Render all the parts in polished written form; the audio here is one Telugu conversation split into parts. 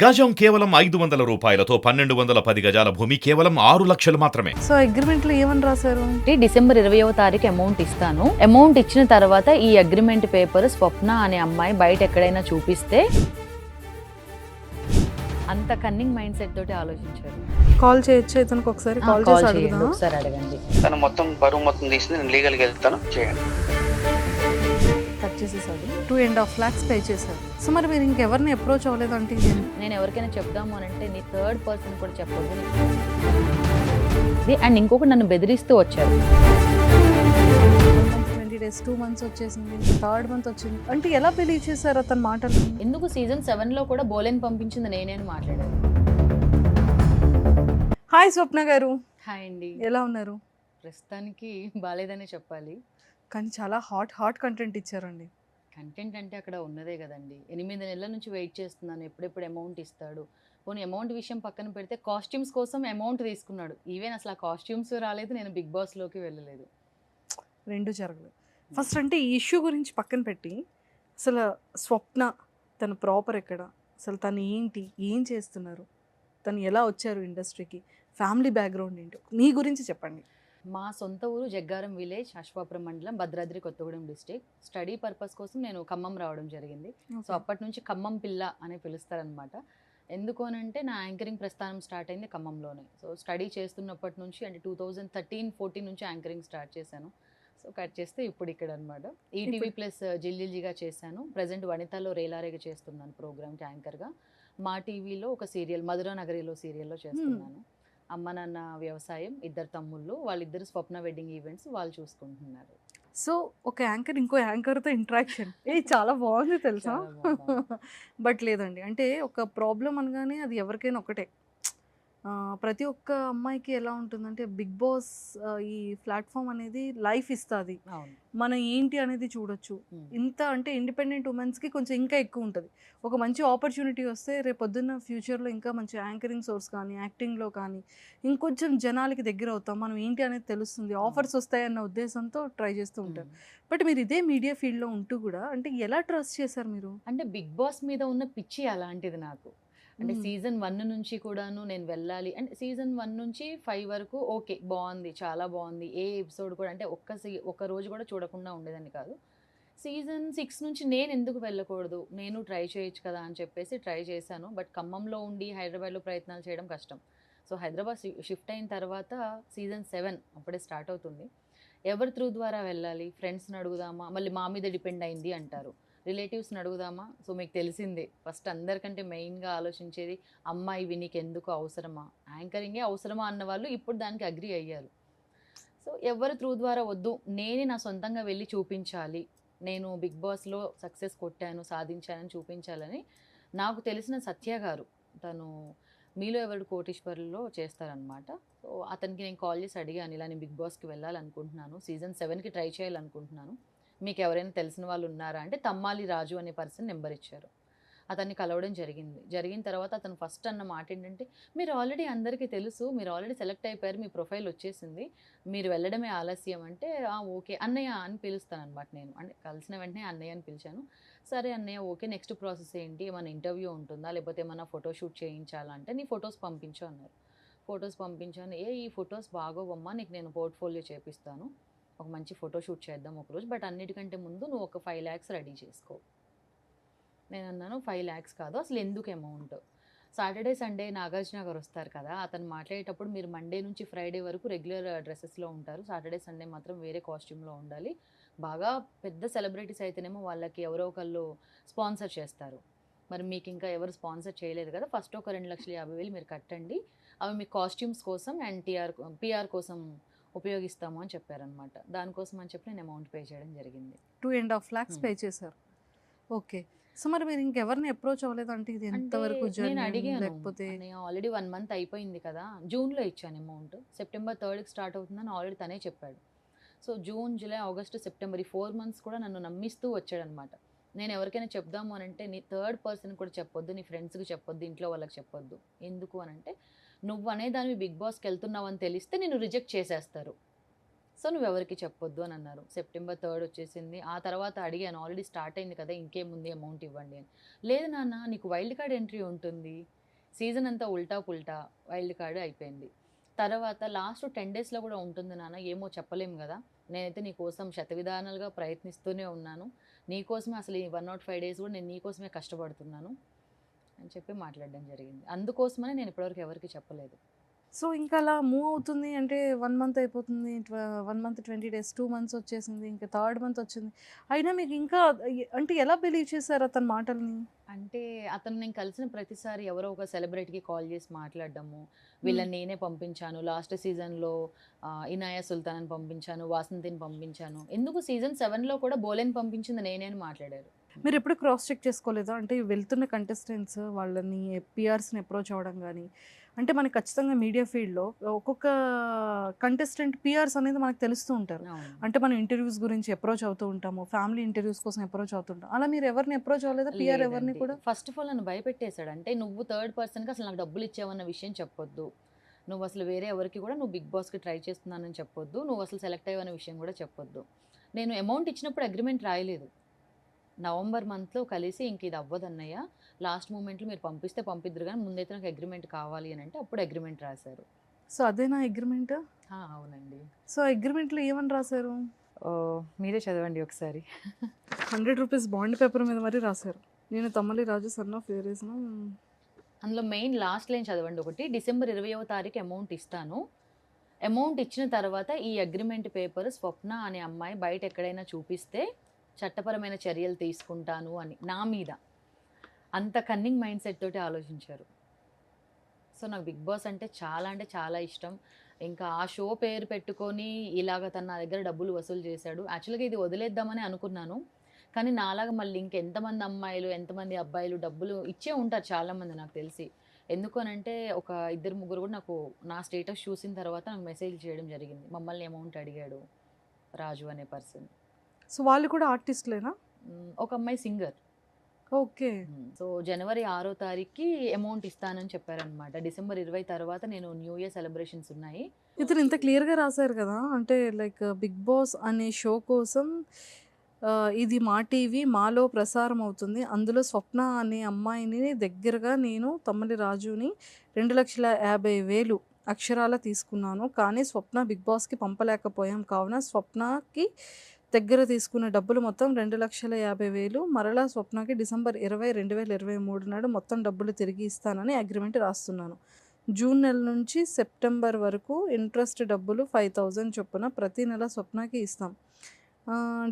గజం కేవలం 500 రూపాయలతో 1210 గజాల భూమి కేవలం 6 లక్షలు మాత్రమే. సో అగ్రిమెంట్ లో ఏమని రాశారు? డిసెంబర్ 20వ తారీఖు అమౌంట్ ఇస్తాను. అమౌంట్ ఇచ్చిన తర్వాత ఈ అగ్రిమెంట్ పేపర్ స్వప్న అనే అమ్మాయి బయట ఎక్కడైనా చూపిస్తే అంత కన్నింగ్ మైండ్ సెట్ తోటి ఆలోచించారు. కాల్ చేయొచ్చు ఇతనికి ఒకసారి కాల్ చేసి అడుగుదాం. ఒకసారి అడగండి. తను మొత్తం బరువు మొత్తం తీసింది, నేను లీగల్గా వెళ్తాను, చేయండి. కట్ చేసేసాడు. 2.5 lakhs పే చేశారు. సో మరి మీరు ఇంకెవరిని అప్రోచ్ అవ్వలేదు అంటే నేను ఎవరికైనా చెప్దాము అని అంటే నీ థర్డ్ పర్సన్ కూడా చెప్పొద్దు. అండ్ ఇంకొకటి నన్ను బెదిరిస్తూ వచ్చారు. 20 days 2 months వచ్చేసింది, 3rd month వచ్చింది అంటే ఎలా బిలీవ్ చేశారు అతని మాటలు? ఎందుకు సీజన్ 7లో కూడా బోలెన్ పంపించింది నేనే అని మాట్లాడారు. హాయ్ స్వప్న గారు. హాయ్ అండి. ఎలా ఉన్నారు? ప్రస్తుతానికి బాలేదనే చెప్పాలి. కానీ చాలా హాట్ కంటెంట్ ఇచ్చారండి. కంటెంట్ అంటే అక్కడ ఉన్నదే కదండి. 8 నెలల నుంచి వెయిట్ చేస్తున్నాను ఎప్పుడెప్పుడు అమౌంట్ ఇస్తాడు. పోనీ అమౌంట్ విషయం పక్కన పెడితే కాస్ట్యూమ్స్ కోసం అమౌంట్ తీసుకున్నాడు. ఈవెన్ అసలు ఆ కాస్ట్యూమ్స్ రాలేదు, నేను బిగ్ బాస్లోకి వెళ్ళలేదు. రెండు జరగలేదు. ఫస్ట్ అంటే ఈ ఇష్యూ గురించి పక్కన పెట్టి అసలు స్వప్న తన ప్రాపర్ ఎక్కడ, అసలు తను ఏంటి, ఏం చేస్తున్నారు, తను ఎలా వచ్చారు ఇండస్ట్రీకి, ఫ్యామిలీ బ్యాక్గ్రౌండ్ ఏంటో మీ గురించి చెప్పండి. మా సొంత ఊరు జగ్గారం విలేజ్, అశ్వాపురం మండలం, Bhadradri Kothagudem district. Study purpose కోసం నేను ఖమ్మం రావడం జరిగింది. సో అప్పటి నుంచి ఖమ్మం పిల్ల అని పిలుస్తారనమాట. ఎందుకు అని అంటే నా యాంకరింగ్ ప్రస్థానం స్టార్ట్ అయింది ఖమ్మంలోనే. సో స్టడీ చేస్తున్నప్పటి నుంచి అంటే 2013-14 నుంచి యాంకరింగ్ స్టార్ట్ చేశాను. సో కట్ చేస్తే ఇప్పుడు ఇక్కడ అనమాట. ఈటీవీ ప్లస్ జిల్జిల్జిగా చేశాను. ప్రజెంట్ వనితాలో రేలారేగా చేస్తున్నాను ప్రోగ్రామ్కి యాంకర్గా. మా టీవీలో ఒక సీరియల్ మధురా నగరిలో సీరియల్లో చేస్తున్నాను. అమ్మ నాన్న వ్యవసాయం, 2 తమ్ముళ్ళు, వాళ్ళిద్దరు స్వప్న వెడ్డింగ్ ఈవెంట్స్ వాళ్ళు చూసుకుంటున్నారు. సో ఒక యాంకర్ ఇంకో యాంకర్తో ఇంట్రాక్షన్ చాలా బాగుంది తెలుసా. బట్ లేదండి అంటే ఒక ప్రాబ్లం అనగానే అది ఎవరికైనా ఒకటే. ప్రతి ఒక్క అమ్మాయికి ఎలా ఉంటుందంటే బిగ్ బాస్ ఈ ప్లాట్ఫామ్ అనేది లైఫ్ ఇస్తుంది, మనం ఏంటి అనేది చూడొచ్చు. ఇంత అంటే ఇండిపెండెంట్ ఉమెన్స్కి కొంచెం ఇంకా ఎక్కువ ఉంటుంది. ఒక మంచి ఆపర్చునిటీ వస్తే రేపు పొద్దున్న ఫ్యూచర్లో ఇంకా మంచి యాంకరింగ్ సోర్స్ కానీ యాక్టింగ్లో కానీ ఇంకొంచెం జనాలకి దగ్గర అవుతాం, మనం ఏంటి అనేది తెలుస్తుంది, ఆఫర్స్ వస్తాయన్న ఉద్దేశంతో ట్రై చేస్తూ ఉంటారు. బట్ మీరు ఇదే మీడియా ఫీల్డ్లో ఉంటూ కూడా అంటే ఎలా ట్రస్ట్ చేశారు మీరు? అంటే బిగ్ బాస్ మీద ఉన్న పిచ్చి అలాంటిది నాకు. అంటే సీజన్ 1 నుంచి కూడాను నేను వెళ్ళాలి అంటే సీజన్ 1 నుంచి 5 వరకు ఓకే బాగుంది, చాలా బాగుంది. ఏ ఎపిసోడ్ కూడా అంటే ఒక్క రోజు కూడా చూడకుండా ఉండేదాన్ని కాదు. సీజన్ 6 నుంచి నేను ఎందుకు వెళ్ళకూడదు, నేను ట్రై చేయొచ్చు కదా అని చెప్పేసి ట్రై చేశాను. బట్ ఖమ్మంలో ఉండి హైదరాబాద్లో ప్రయత్నాలు చేయడం కష్టం. సో హైదరాబాద్ షిఫ్ట్ అయిన తర్వాత సీజన్ 7 అప్పుడే స్టార్ట్ అవుతుంది. ఎవరి త్రూ ద్వారా వెళ్ళాలి, ఫ్రెండ్స్ని అడుగుదామా, మళ్ళీ మా మీద డిపెండ్ అయింది అంటారు, రిలేటివ్స్ని అడుగుదామా. సో మీకు తెలిసిందే ఫస్ట్ అందరికంటే మెయిన్గా ఆలోచించేది అమ్మాయివి నీకు ఎందుకు అవసరమా, యాంకరింగే అవసరమా అన్న వాళ్ళు ఇప్పుడు దానికి అగ్రి అయ్యారు. సో ఎవరి త్రూ ద్వారా వద్దు, నేనే నా సొంతంగా వెళ్ళి చూపించాలి, నేను బిగ్ బాస్లో సక్సెస్ కొట్టాను సాధించానని చూపించాలని. నాకు తెలిసిన సత్య గారు, తను మీలో ఎవరు కోటీశ్వర్లో చేస్తారనమాట. సో అతనికి నేను కాల్ చేసి అడిగాను, ఇలా నేను బిగ్ బాస్కి వెళ్ళాలనుకుంటున్నాను, సీజన్ 7కి ట్రై చేయాలనుకుంటున్నాను, మీకు ఎవరైనా తెలిసిన వాళ్ళు ఉన్నారా అంటే తమ్మాలి రాజు అనే పర్సన్ నెంబర్ ఇచ్చారు. అతన్ని కలవడం జరిగిన తర్వాత అతను ఫస్ట్ అన్న మాట ఏంటంటే, మీరు ఆల్రెడీ అందరికీ తెలుసు, మీరు ఆల్రెడీ సెలెక్ట్ అయిపోయారు, మీ ప్రొఫైల్ వచ్చేసింది, మీరు వెళ్ళడమే ఆలస్యం అంటే ఓకే అన్నయ్య అని పిలుస్తాను అనమాట. నేను అంటే కలిసిన వెంటనే అన్నయ్య అని పిలిచాను. సరే అన్నయ్య ఓకే, నెక్స్ట్ ప్రాసెస్ ఏంటి, ఏమైనా ఇంటర్వ్యూ ఉంటుందా లేకపోతే ఏమైనా ఫోటోషూట్ చేయించాలంటే నీ ఫొటోస్ పంపించు అన్నారు. ఫొటోస్ పంపించాను. ఈ ఫొటోస్ బాగోవమ్మా, నీకు నేను పోర్ట్ఫోలియో చేపిస్తాను, ఒక మంచి ఫోటోషూట్ చేద్దాం ఒకరోజు, బట్ అన్నిటికంటే ముందు నువ్వు ఒక 5 lakhs రెడీ చేసుకో. నేను అన్నాను 5 lakhs కాదు, అసలు ఎందుకు అమౌంట్, సాటర్డే సండే నాగార్జున గారు వస్తారు కదా, అతను మాట్లాడేటప్పుడు మీరు మండే నుంచి ఫ్రైడే వరకు రెగ్యులర్ డ్రెస్సెస్లో ఉంటారు, సాటర్డే సండే మాత్రం వేరే కాస్ట్యూమ్లో ఉండాలి, బాగా పెద్ద సెలబ్రిటీస్ అయితేనేమో వాళ్ళకి ఎవరో ఒకళ్ళు స్పాన్సర్ చేస్తారు, మరి మీకు ఇంకా ఎవరు స్పాన్సర్ చేయలేదు కదా, ఫస్ట్ ఒక 2,50,000 మీరు కట్టండి, అవి మీ కాస్ట్యూమ్స్ కోసం అండ్ పిఆర్ కోసం ఉపయోగిస్తాము అని చెప్పారనమాట. దానికోసం అని చెప్పి నేను అమౌంట్ పే చేయడం జరిగింది. 2.5 lakhs పే చేశారు. ఓకే. సో మరి మీరు ఇంకెవరిని అప్రోచ్ అవ్వలేదు అంటే ఇది ఎంతవరకు నేను అడిగాను, లేకపోతే ఆల్రెడీ 1 month అయిపోయింది కదా, జూన్లో ఇచ్చాను అమౌంట్, సెప్టెంబర్ 3కి స్టార్ట్ అవుతుందని ఆల్రెడీ తనే చెప్పాడు. So June, July, August, September ఈ 4 months కూడా నన్ను నమ్మిస్తూ వచ్చాడనమాట. నేను ఎవరికైనా చెప్దాము అని అంటే నీ థర్డ్ పర్సన్ కూడా చెప్పొద్దు, నీ ఫ్రెండ్స్కి చెప్పొద్దు, ఇంట్లో వాళ్ళకి చెప్పొద్దు. ఎందుకు అని అంటే నువ్వు అనేదానివి బిగ్ బాస్కి వెళ్తున్నావు అని తెలిస్తే నేను రిజెక్ట్ చేసేస్తారు. సో నువ్వెవరికీ చెప్పొద్దు అని అన్నారు. సెప్టెంబర్ 3 వచ్చేసింది. ఆ తర్వాత అడిగాను, ఆల్రెడీ స్టార్ట్ అయింది కదా! ఇంకేముంది అమౌంట్ ఇవ్వండి అని. లేదు నాన్న నీకు వైల్డ్ కార్డ్ ఎంట్రీ ఉంటుంది. సీజన్ అంతా ఉల్టా పుల్టా వైల్డ్ కార్డ్ అయిపోయింది. తర్వాత లాస్ట్ 10 డేస్‌లో కూడా ఉంటుంది నాన్న, ఏమో చెప్పలేము గదా! నేనైతే నీ కోసం శతవిధానాలుగా ప్రయత్నిస్తూనే ఉన్నాను. నీకోసమే అసలు ఈ 105 డేస్ కూడా నేను నీకోసమే కష్టపడుతున్నాను అని చెప్పి మాట్లాడడం జరిగింది. అందుకోసమనే నేను ఇప్పటివరకు ఎవరికీ చెప్పలేదు. సో ఇంకా అలా మూవ్ అవుతుంది అంటే 1 మంత్ అయిపోతుంది. 1 మంత్ 20 డేస్, 2 మంత్స్ వచ్చేసింది. ఇంకా థర్డ్ మంత్ వచ్చింది. అయినా మీకు ఇంకా అంటే ఎలా బిలీవ్ చేశారు అతని మాటల్ని? అంటే అతను నేను కలిసిన ప్రతిసారి ఎవరో ఒక సెలబ్రిటీకి కాల్ చేసి మాట్లాడడము, వీళ్ళని నేనే పంపించాను. లాస్ట్ సీజన్‌లో ఇనాయా సుల్తాన్‌ని పంపించాను, వాసంతిని పంపించాను. ఎందుకు సీజన్ 7లో కూడా బోలెని పంపించింది నేనే అని మాట్లాడారు. మీరు ఎప్పుడు క్రాస్ చెక్ చేసుకోలేదా? అంటే వెళ్తున్న కంటెస్టెంట్స్ వాళ్ళని పిఆర్స్‌ని అప్రోచ్ అవ్వడం గానీ, అంటే మనకి ఖచ్చితంగా మీడియా ఫీల్డ్‌లో ఒక్కొక్క కంటెస్టెంట్ పిఆర్స్ అనేది మనకు తెలుస్తూ ఉంటారు. అవును. అంటే మనం ఇంటర్వ్యూస్ గురించి అప్రోచ్ అవుతూ ఉంటాము. ఫ్యామిలీ ఇంటర్వ్యూస్ కోసం అప్రోచ్ అవుతుంటాం. అలా మీరు ఎవరిని అప్రోచ్ అవ్వలేదా? పిఆర్ ఎవరిని లేదండి. కూడా? ఫస్ట్ ఆఫ్ ఆల్ నన్ను భయపెట్టేసాడు. అంటే నువ్వు థర్డ్ పర్సన్‌కి అసలు నాకు డబ్బులు ఇచ్చావన్న విషయం చెప్పొద్దు. నువ్వు అసలు వేరే ఎవరికి కూడా నువ్వు బిగ్ బాస్‌కి ట్రై చేస్తున్నానని చెప్పొద్దు. నువ్వు అసలు సెలెక్ట్ అయ్యావన్న విషయం కూడా చెప్పొద్దు. నేను అమౌంట్ ఇచ్చినప్పుడు అగ్రీమెంట్ రాయలేదు. నవంబర్ మంత్‌లో కలిసి ఇంక ఇది అవ్వదన్నయ్య, లాస్ట్ మూమెంట్‌లో మీరు పంపిస్తే పంపిద్దురు గానీ ముందైతే నాకు అగ్రీమెంట్ కావాలి అని అంటే అప్పుడు అగ్రీమెంట్ రాశారు. సో అదేనా అగ్రిమెంట్? అవునండి. సో అగ్రిమెంట్‌లో ఏమని రాశారు? మీరే చదవండి ఒకసారి. 100 రూపీస్ బాండ్ పేపర్ మీద మరి రాశారు. నేను తమ్మలి రాజు సన్ ఆఫ్ వేరేస్‌ను. అందులో మెయిన్ లాస్ట్ లైన్ చదవండి ఒకటి. డిసెంబర్ 20వ తారీఖు అమౌంట్ ఇస్తాను. అమౌంట్ ఇచ్చిన తర్వాత ఈ అగ్రిమెంట్ పేపర్ స్వప్న అనే అమ్మాయి బయట ఎక్కడైనా చూపిస్తే చట్టపరమైన చర్యలు తీసుకుంటాను అని నా మీద. అంత కన్నింగ్ మైండ్ సెట్ తోటి ఆలోచించారు. సో నాకు బిగ్ బాస్ అంటే చాలా ఇష్టం. ఇంకా ఆ షో పేరు పెట్టుకొని ఇలాగ తను నా దగ్గర డబ్బులు వసూలు చేశాడు. యాక్చువల్‌గా ఇది వదిలేద్దామని అనుకున్నాను. కానీ నాలాగా మళ్ళీ ఇంకెంతమంది అమ్మాయిలు, ఎంతమంది అబ్బాయిలు డబ్బులు ఇచ్చే ఉంటారు చాలామంది నాకు తెలిసి. ఎందుకు అనంటే ఒక ఇద్దరు ముగ్గురు కూడా నాకు నా స్టేటస్ చూసిన తర్వాత నాకు మెసేజ్ చేయడం జరిగింది. మమ్మల్ని అమౌంట్ అడిగాడు రాజు అనే పర్సన్. సో వాళ్ళు కూడా ఆర్టిస్ట్‌లేనా? ఒక అమ్మాయి సింగర్. ఓకే. సో జనవరి 6వ తారీఖుకి అమౌంట్ ఇస్తానని చెప్పారనమాట. డిసెంబర్ 20 తర్వాత నేను న్యూ ఇయర్ సెలబ్రేషన్స్ ఉన్నాయి. ఇతను ఇంత క్లియర్‌గా రాసారు కదా! అంటే లైక్ 'బిగ్ బాస్' అనే షో కోసం ఇది మా టీవీ, మాలో ప్రసారం అవుతుంది. అందులో స్వప్న అనే అమ్మాయిని దగ్గరగా నేను తమ్మలి రాజుని 2,50,000 అక్షరాల తీసుకున్నాను. కానీ స్వప్న బిగ్ బాస్‌కి పంపలేకపోయాం. కావున స్వప్నకి దగ్గర తీసుకున్న డబ్బులు మొత్తం 2,50,000 మరలా స్వప్నకి డిసెంబర్ 20, 2023 నాడు మొత్తం డబ్బులు తిరిగి ఇస్తానని అగ్రిమెంట్ రాస్తున్నాను. జూన్ నెల నుంచి సెప్టెంబర్ వరకు ఇంట్రెస్ట్ డబ్బులు 5,000 చొప్పున ప్రతి నెల స్వప్నకి ఇస్తాం.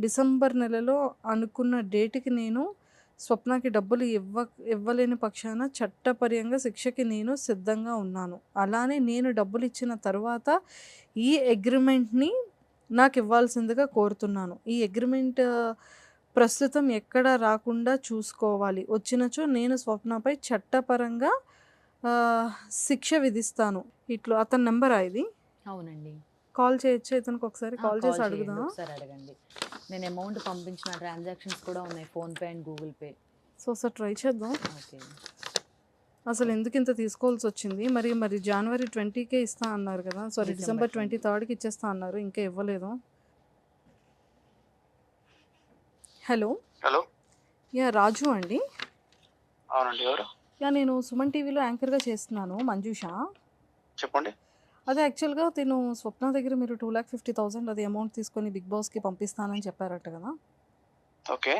డిసెంబర్ నెలలో అనుకున్న డేట్‌కి నేను స్వప్నకి డబ్బులు ఇవ్వలేని పక్షాన చట్టపరంగా శిక్షకి నేను సిద్ధంగా ఉన్నాను. అలానే నేను డబ్బులు ఇచ్చిన తర్వాత ఈ అగ్రిమెంట్‌ని నాకు ఇవ్వాల్సిందిగా కోరుతున్నాను. ఈ అగ్రిమెంట్ ప్రస్తుతం ఎక్కడ రాకుండా చూసుకోవాలి. వచ్చినచో నేను స్వప్నపై చట్టపరంగా శిక్ష విధిస్తాను. ఇట్లా అతని నెంబరా ఇది? అవునండి. కాల్ చేయొచ్చా ఇతనికి? ఒకసారి కాల్ చేసి చేయండి, అడుగుదాం. ఒకసారి అడగండి. నేను అమౌంట్ పంపించిన ట్రాన్సాక్షన్స్ కూడా ఉన్నాయి, PhonePe and Google pay. So ఒకసారి ట్రై చేద్దాం. ఓకే. అసలు ఎందుకు ఇంత తీసుకోవాల్సి వచ్చింది? మరి జనవరి 20కే ఇస్తా అన్నారు కదా! సారీ డిసెంబర్ 23కి ఇచ్చేస్తా అన్నారు. ఇంకా ఇవ్వలేదు. హలో. హలో. రాజు అండి. అవునండి. ఎవరు? నేను సుమన్ టీవీలో యాంకర్‌గా చేస్తున్నాను, మంజుష. చెప్పండి. అదే యాక్చువల్‌గా తిను స్వప్న దగ్గర మీరు 2,50,000 అది అమౌంట్ తీసుకొని బిగ్ బాస్‌కి పంపిస్తానని చెప్పారట కదా! ఓకే.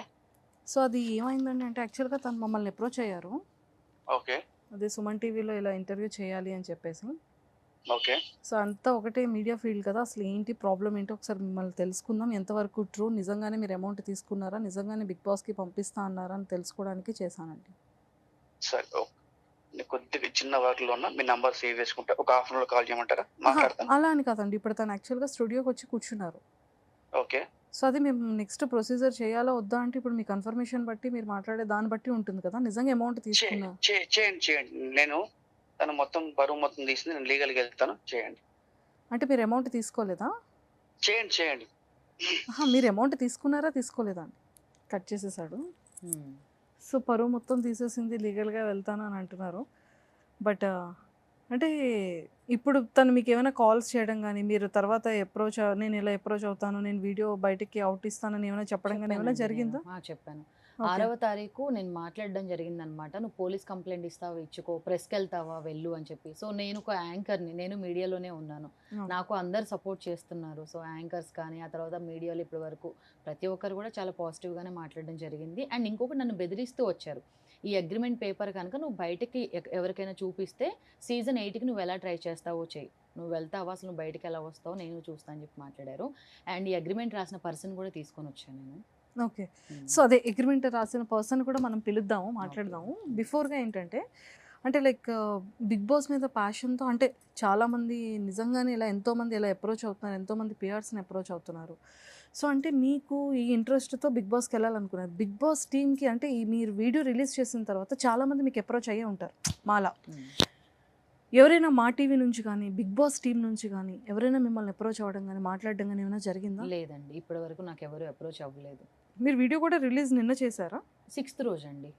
సో అది ఏమైందండి అంటే యాక్చువల్‌గా తను మమ్మల్ని అప్రోచ్ అయ్యారు. ఓకే. అదే సుమన్ టీవీలో ఇలా ఇంటర్వ్యూ చేయాలి అని చెప్పేసి. ఓకే. సో అంతా ఒకటే మీడియా ఫీల్డ్ కదా! అసలు ఏంటి ప్రాబ్లమ్ ఏంటో ఒకసారి మిమ్మల్ని తెలుసుకుందాం. ఎంతవరకు ట్రూ, నిజంగానే మీరు అమౌంట్ తీసుకున్నారా, నిజంగానే బిగ్ బాస్‌కి పంపిస్తా అన్నారా అని తెలుసుకోవడానికి చేశానండి. సరే. ఓకే. నేను కొద్దిగా చిన్న వర్క్‌లో ఉన్నా. మీ నంబర్ సేవ్ చేసుకుంటా. ఒక హాఫ్ అన్ అవర్‌లో కాల్ చేయమంటారా? మాట్లాడతాను. అలా అని కాదండి. ఇప్పుడు తను యాక్చువల్‌గా స్టూడియోకి వచ్చి కూర్చున్నారు. ఓకే. సో అది మేము నెక్స్ట్ ప్రొసీజర్ చేయాలా వద్దా అంటే ఇప్పుడు మీ కన్ఫర్మేషన్ బట్టి మీరు మాట్లాడే దాన్ని బట్టి ఉంటుంది కదా! నిజంగా అమౌంట్ తీసుకున్నా చేయండి. నేను తను మొత్తం బరువు మొత్తం తీసింది నేను లీగల్‌గా వెళ్తాను. చేయండి. అంటే మీరు అమౌంట్ తీసుకోలేదా? చేయండి. మీరు అమౌంట్ తీసుకున్నారా, తీసుకోలేదా అండి? కట్ చేసేసాడు. సో పరువు మొత్తం తీసేసింది, లీగల్‌గా వెళ్తాను అని అంటున్నారు. బట్ అంటే ఇప్పుడు తను మీకేమైనా కాల్స్ చేయడం గానీ, మీరు తర్వాత నేను ఇలా అప్రోచ్ అవుతాను, నేను వీడియో బయటికి అవుట్ ఇస్తానని ఏమైనా చెప్పడం గానీ ఏమైనా చెప్పానండి జరిగిందా? చెప్పాను. ఓకే. 6వ తారీఖు నేను మాట్లాడడం జరిగిందనమాట. "నువ్వు పోలీస్ కంప్లెయింట్ ఇస్తావా? ఇచ్చుకో. ప్రెస్‌కెళ్తావా? వెళ్ళు" అని చెప్పి. సో, నేను ఒక యాంకర్‌ని. నేను మీడియాలోనే ఉన్నాను. అవును. నాకు అందరూ సపోర్ట్ చేస్తున్నారు. సో, యాంకర్స్ కానీ, ఆ తర్వాత మీడియాలో ఇప్పటి వరకు ప్రతి ఒక్కరు కూడా చాలా పాజిటివ్‌గానే మాట్లాడడం జరిగింది. అండ్ ఇంకొకటి నన్ను బెదిరిస్తూ వచ్చారు. "ఈ అగ్రీమెంట్ పేపర్ కనుక నువ్వు బయటకి ఎవరికైనా చూపిస్తే సీజన్ 8కి నువ్వెలా ట్రై చేస్తావో చెయ్యి. నువ్వు వెళ్తావా? అసలు నువ్వు బయటికెలా వస్తావో నేను చూస్తా" అని చెప్పి మాట్లాడారు. అండ్ ఈ అగ్రీమెంట్ రాసిన పర్సన్ కూడా తీసుకొనొచ్చాను నేను. ఓకే. హ్మ్. సో, అదే అగ్రీమెంట్ రాసిన పర్సన్ కూడా మనం పిలుద్దాము, మాట్లాడదాము. ఓకే. బిఫోర్‌గా ఏంటంటే, అంటే లైక్ బిగ్ బాస్ మీద ప్యాషన్‌తో అంటే చాలామంది నిజంగానే ఇలా ఎంతోమంది ఇలా అప్రోచ్ అవుతున్నారు. ఎంతోమంది పిఆర్స్‌ని అప్రోచ్ అవుతున్నారు. సో, అంటే మీకు ఈ ఇంట్రెస్ట్‌తో బిగ్ బాస్‌కెళ్ళాలనుకున్నారు. బిగ్ బాస్ టీమ్‌కి అంటే ఈ మీరు వీడియో రిలీజ్ చేసిన తర్వాత చాలామంది మీకు అప్రోచ్ అయ్యే ఉంటారు మాలా. హ్మ్. ఎవరైనా మా టీవీ నుంచి కానీ, బిగ్ బాస్ టీమ్ నుంచి కానీ ఎవరైనా మిమ్మల్ని అప్రోచ్ అవ్వడం గానీ, మాట్లాడడం గానీ ఏమైనా జరిగిందా? లేదండి. ఇప్పటి వరకు నాకెవరు అప్రోచ్ అవ్వలేదు. మీరు వీడియో కూడా రిలీజ్ నిన్న చేశారా? 6థ్ రోజండి.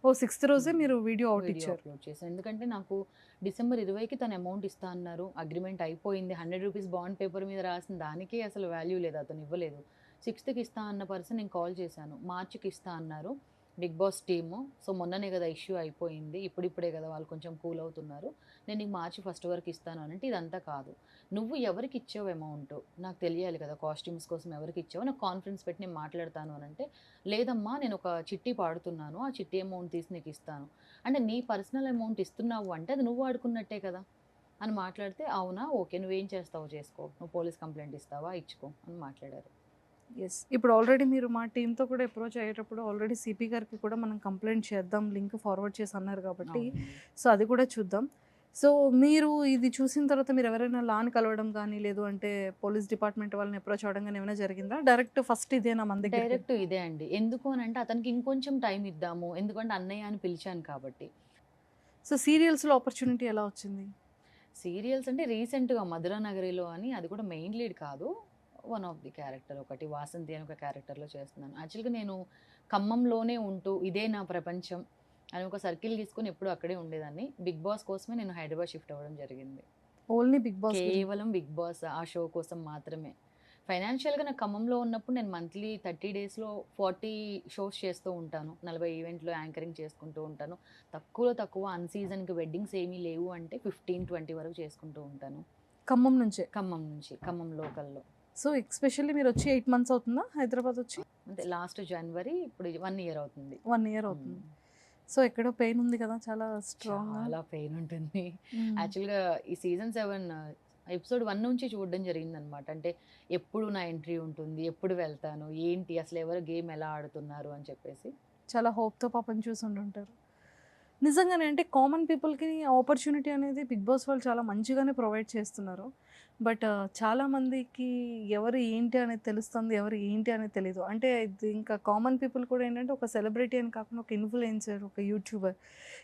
ఓహ్! 6థ్ రోజే హ్మ్. మీరు వీడియో అవుట్ వీడియో ఇచ్చారు. అప్లోడ్ చేశాను. ఎందుకంటే నాకు డిసెంబర్ 20కి తను అమౌంట్ ఇస్తా అన్నారు. అగ్రీమెంట్ అయిపోయింది. ₹100 బాండ్ పేపర్ మీద రాసిన దానికే అసలు వాల్యూ లేదు. అతను ఇవ్వలేదు. 6థ్‌కి ఇస్తా అన్న పర్సన్ నేను కాల్ చేశాను. మార్చ్‌కి ఇస్తా అన్నారు. Big boss team. సో, మొన్ననే కదా ఇష్యూ అయిపోయింది. ఇప్పుడిప్పుడే కదా వాళ్ళు కొంచెం కూల్ అవుతున్నారు. నేను నీకు మార్చి 1 వరకు ఇస్తాను అనంటే, ఇదంతా కాదు. నువ్వు ఎవరికి ఇచ్చావు అమౌంట్? నాకు తెలియాలి కదా! కాస్ట్యూమ్స్ కోసం ఎవరికి ఇచ్చావో నాకు కాన్ఫరెన్స్ పెట్టి నేను మాట్లాడతాను అనంటే, లేదమ్మా నేను ఒక చిట్టి పాడుతున్నాను. ఆ చిట్టి అమౌంట్ తీసి నీకు ఇస్తాను. అంటే నీ పర్సనల్ అమౌంట్ ఇస్తున్నావు అంటే అది నువ్వు వాడుకున్నట్టే కదా! అని మాట్లాడితే, అవునా? ఓకే. నువ్వేం చేస్తావో చేసుకో. నువ్వు పోలీస్ కంప్లెయింట్ ఇస్తావా? ఇచ్చుకో అని మాట్లాడారు. యెస్. ఇప్పుడు ఆల్రెడీ మీరు మా టీమ్‌తో కూడా అప్రోచ్ అయ్యేటప్పుడు ఆల్రెడీ సీపీ గారికి కూడా మనం కంప్లెయింట్ చేద్దాం, లింక్ ఫార్వర్డ్ చేసి అన్నారు కాబట్టి, అవునండి. సో, అది కూడా చూద్దాం. సో, మీరు ఇది చూసిన తర్వాత మీరు ఎవరైనా లాని కలవడం గానీ, లేదు అంటే పోలీస్ డిపార్ట్మెంట్ వాళ్ళని అప్రోచ్ అవ్వడం గానీ ఏమైనా జరిగిందా? డైరెక్ట్ ఫస్ట్ ఇదేనా మన దగ్గరికి? డైరెక్ట్ ఇదే అండి. ఎందుకు అనంటే అతనికి ఇంకొంచెం టైం ఇద్దాము. ఎందుకంటే అన్నయ్య అని పిలిచాను కాబట్టి. సో, సీరియల్స్‌లో ఆపర్చునిటీ ఎలా వచ్చింది? సీరియల్స్ అంటే రీసెంట్‌గా 'మధుర నగరిలో' అని అది కూడా మెయిన్ లీడ్ కాదు. వన్ ఆఫ్ ది క్యారెక్టర్ ఒకటి 'వాసంతి' అని ఒక క్యారెక్టర్‌లో చేస్తున్నాను. యాక్చువల్‌గా నేను ఖమ్మంలోనే ఉంటూ ఇదే నా ప్రపంచం అని ఒక సర్కిల్ గీసుకొని ఎప్పుడూ అక్కడే ఉండేదాన్ని. బిగ్ బాస్ కోసమే నేను హైదరాబాద్ షిఫ్ట్ అవ్వడం జరిగింది. ఓన్లీ బిగ్ బాస్ గురించి. కేవలం బిగ్ బాస్ ఆ షో కోసం మాత్రమే. ఫైనాన్షియల్‌గా నాకు ఖమ్మంలో ఉన్నప్పుడు నేను మంత్లీ 30 డేస్‌లో 40 షోస్ చేస్తూ ఉంటాను. 40 ఈవెంట్‌లో యాంకరింగ్ చేసుకుంటూ ఉంటాను. తక్కువలో తక్కువ అన్ సీజన్‌కి వెడ్డింగ్స్ ఏమీ లేవు అంటే 15, 20 వరకు చేసుకుంటూ ఉంటాను. ఖమ్మం నుంచే. ఖమ్మం నుంచి, ఖమ్మం లోకల్‌లో. సో, ఎస్పెషల్లీ మీరొచ్చి 8 మంత్స్ అవుతుందా హైదరాబాద్ వచ్చి? అంటే లాస్ట్ జనవరి ఇప్పుడు 1 ఇయర్ అవుతుంది. 1 ఇయర్ అవుతుంది. సో, ఎక్కడో పెయిన్ ఉంది కదా! చాలా స్ట్రాంగ్‌గా. చాలా పెయిన్ ఉంటుంది. హ్మ్. యాక్చువల్‌గా ఈ సీజన్ 7 ఎపిసోడ్ 1 నుంచి చూడడం జరిగిందనమాట. అంటే ఎప్పుడు నా ఎంట్రీ ఉంటుంది? ఎప్పుడు వెళ్తాను? ఏంటి? అసలు ఎవరు గేమ్ ఎలా ఆడుతున్నారు? అని చెప్పేసి. చాలా హోప్‌తో పాపం చూసుండుంటారు. నిజంగానే అంటే కామన్ పీపుల్‌కి ఆపర్చునిటీ అనేది బిగ్ బాస్ వాళ్ళు చాలా మంచిగానే ప్రొవైడ్ చేస్తున్నారు. బట్ చాలామందికి ఎవరు ఏంటి అనేది తెలుస్తుంది. ఎవరు ఏంటి అనేది తెలీదు. అంటే ఇది ఇంకా కామన్ పీపుల్ కూడా ఏంటంటే ఒక సెలబ్రిటీ అని కాకుండా ఒక ఇన్‌ఫ్లుయెన్సర్, ఒక యూట్యూబర్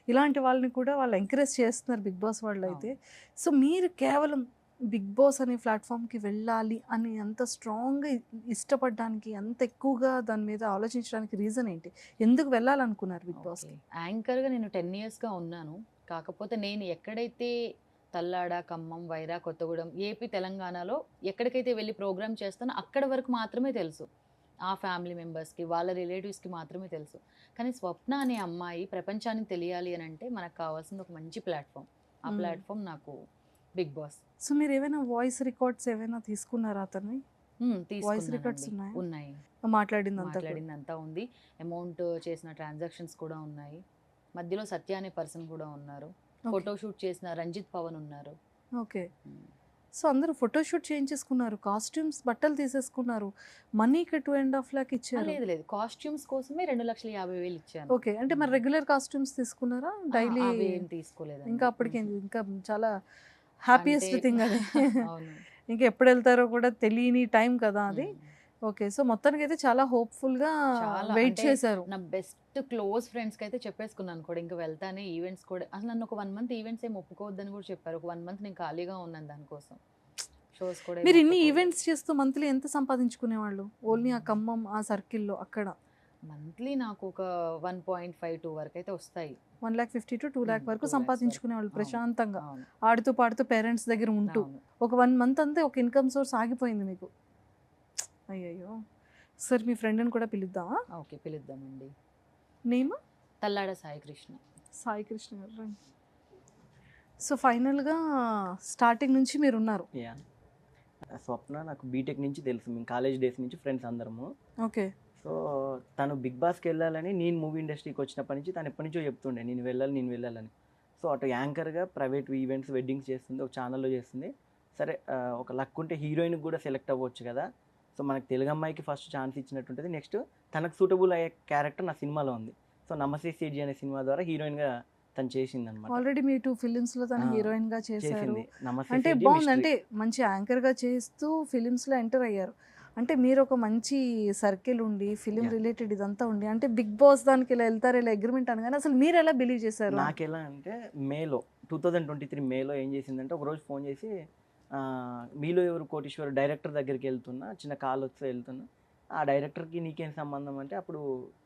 ఇలాంటి వాళ్ళని కూడా వాళ్ళు ఎంకరేజ్ చేస్తున్నారు బిగ్ బాస్ వాళ్ళైతే. సో, మీరు కేవలం బిగ్ బాస్ అనే ప్లాట్‌ఫామ్‌కి వెళ్ళాలి అని అంత స్ట్రాంగ్‌గా ఇష్టపడడానికి, అంత ఎక్కువగా దాని మీద ఆలోచించడానికి రీజన్ ఏంటి? ఎందుకు వెళ్ళాలనుకున్నారు బిగ్ బాస్‌కి? ఓకే. యాంకర్‌గా నేను 10 ఇయర్స్‌గా ఉన్నాను. కాకపోతే నేను ఎక్కడైతే తల్లాడ, ఖమ్మం, వైరా, కొత్తగూడెం, ఏపీ, తెలంగాణలో ఎక్కడికైతే వెళ్ళి ప్రోగ్రామ్ చేస్తానో అక్కడి వరకు మాత్రమే తెలుసు. ఆ ఫ్యామిలీ మెంబర్స్‌కి, వాళ్ళ రిలేటివ్స్‌కి మాత్రమే తెలుసు. కానీ స్వప్న అనే అమ్మాయి ప్రపంచానికి తెలియాలి అనంటే మనకు కావాల్సింది ఒక మంచి ప్లాట్‌ఫామ్. ఆ హ్మ్. ప్లాట్‌ఫామ్ నాకు బిగ్ బాస్. సో, మీరేమైనా వాయిస్ రికార్డ్స్ ఏవైనా తీసుకున్నారా అతనివి? వాయిస్ రికార్డ్స్ తీసుకున్నానండి. ఉన్నాయా? ఉన్నాయి. మాట్లాడిందంతా కూడా. మాట్లాడిందంతా ఉంది. అమౌంట్ చేసిన ట్రాన్సాక్షన్స్ కూడా ఉన్నాయి. మధ్యలో సత్య అనే పర్సన్ కూడా ఉన్నారు. ఓకే. ఫోటో షూట్ చేసిన రంజిత్ పవన్ ఉన్నారు. ఓకే. హ్మ్. సో, అందరూ ఫోటోషూట్ చేయించేసుకున్నారు. కాస్ట్యూమ్స్ బట్టలు తీసేసుకున్నారు. మనీకి 2.5 లాక్ ఇచ్చారు. లేదు లేదు. కాస్ట్యూమ్స్ కోసమే 2,50,000 ఇచ్చాను. ఓకే. అంటే మరి రెగ్యులర్ కాస్ట్యూమ్స్ తీసుకున్నారా? డైలీ అవేం తీసుకోలేదండి. ఇంకా అప్పటికి ఇంకా చాలా హ్యాపీయెస్ట్ అంటే థింగ్ అది. అవును. ఇంకా ఎప్పుడెళ్తారో కూడా తెలియని టైం కదా అది. హ్మ్. ఓకే. సో, మొత్తానికైతే చాలా హోప్‌ఫుల్‌గా చాలా వెయిట్ అంటే చేశారు. నా బెస్ట్ క్లోజ్ ఫ్రెండ్స్‌కైతే చెప్పేసుకున్నాను కూడా ఇంక వెళ్తానే ఈవెంట్స్ కూడా అసలు నన్ను ఒక 1 మంత్ ఈవెంట్స్ ఏమి ఒప్పుకోవద్దని కూడా చెప్పారు. ఒక 1 మంత్ నేను ఖాళీగా ఉన్నాను దానికోసం. షోస్ కూడా ఏమి మీరు ఇన్ని ఒప్పుకోలేదు. ఈవెంట్స్ చేస్తూ మంత్లీ ఎంత సంపాదించుకునేవాళ్ళు? ఓన్లీ ఆ ఖమ్మం, ఆ సర్కిల్‌లో అక్కడ. మంత్లీ నాకు ఒక 1.5-2 వరకు అయితే వస్తాయి. 1,50,000 to 2,00,000 వరకు 2 lakhs సంపాదించుకునే వాళ్ళు అవును. ప్రశాంతంగా అవును. ఆడుతూ పాడుతూ పేరెంట్స్ దగ్గర ఉంటూ అవును. ఒక 1 మంత్ అంతే ఒక ఇన్కమ్ సోర్స్ ఆగిపోయింది మీకు. అయ్యయ్యో! సరే మీ ఫ్రెండ్‌ని కూడా పిలుద్దామా? ఓకే. పిలుద్దామండి. నేమ్? తల్లాడ సాయికృష్ణ. సాయి కృష్ణ గారు రండి. సో ఫైనల్‌గా స్టార్టింగ్ నుంచి మీరున్నారు. యా స్వప్న నాకు బీటెక్ నుంచి తెలుసు, మేము కాలేజ్ డేస్ నుంచి ఫ్రెండ్స్ అందరము. ఓకే. సో తను బిగ్ బాస్కి వెళ్ళాలని, నేను మూవీ ఇండస్ట్రీకి వచ్చినప్పటి నుంచి తను ఎప్పటి నుంచో చెప్తుండే నేను వెళ్ళాలని. సో అటు యాంకర్గా ప్రైవేట్ ఈవెంట్స్ వెడ్డింగ్స్ చేస్తుంది, ఒక ఛానల్లో చేస్తుంది. సరే ఒక లక్ ఉంటే హీరోయిన్కి కూడా సెలెక్ట్ అవ్వచ్చు కదా. సో మనకు తెలుగు అమ్మాయికి ఫస్ట్ ఛాన్స్ ఇచ్చినట్టుంటుంది. నెక్స్ట్ తనకు సూటబుల్ అయ్యే క్యారెక్టర్ నా సినిమాలో ఉంది. సో నమస్తే సిడ్జీ అనే సినిమా ద్వారా హీరోయిన్గా తను చేసింది అనమాట. ఆల్రెడీ మీ 2 ఫిలిమ్స్‌లో తను హీరోయిన్‌గా చేశారు. చేసింది నమస్తే అంటే సిడ్జీ, బాగుంది. మిస్టరీ. అంటే మంచి యాంకర్‌గా చేస్తూ ఫిలిమ్స్‌లో ఎంటర్ అయ్యారు. అంటే మీరు ఒక మంచి సర్కిల్ ఉండి ఫిలిం Yeah. రిలేటెడ్ ఇదంతా ఉండి అంటే బిగ్ బాస్ దానికి ఇలా వెళ్తారు ఇలా అగ్రిమెంట్ అనగానే అసలు మీరు ఎలా బిలీవ్ చేశారు? నాకు ఎలా అంటే మేలో 2023 మేలో ఏం చేసిందంటే ఒకరోజు ఫోన్ చేసి మీలో ఎవరు కోటీశ్వర్ డైరెక్టర్ దగ్గరికి వెళ్తున్నా, చిన్న కాల్ వస్తే వెళ్తున్నా, ఆ డైరెక్టర్కి నీకేం సంబంధం అంటే అప్పుడు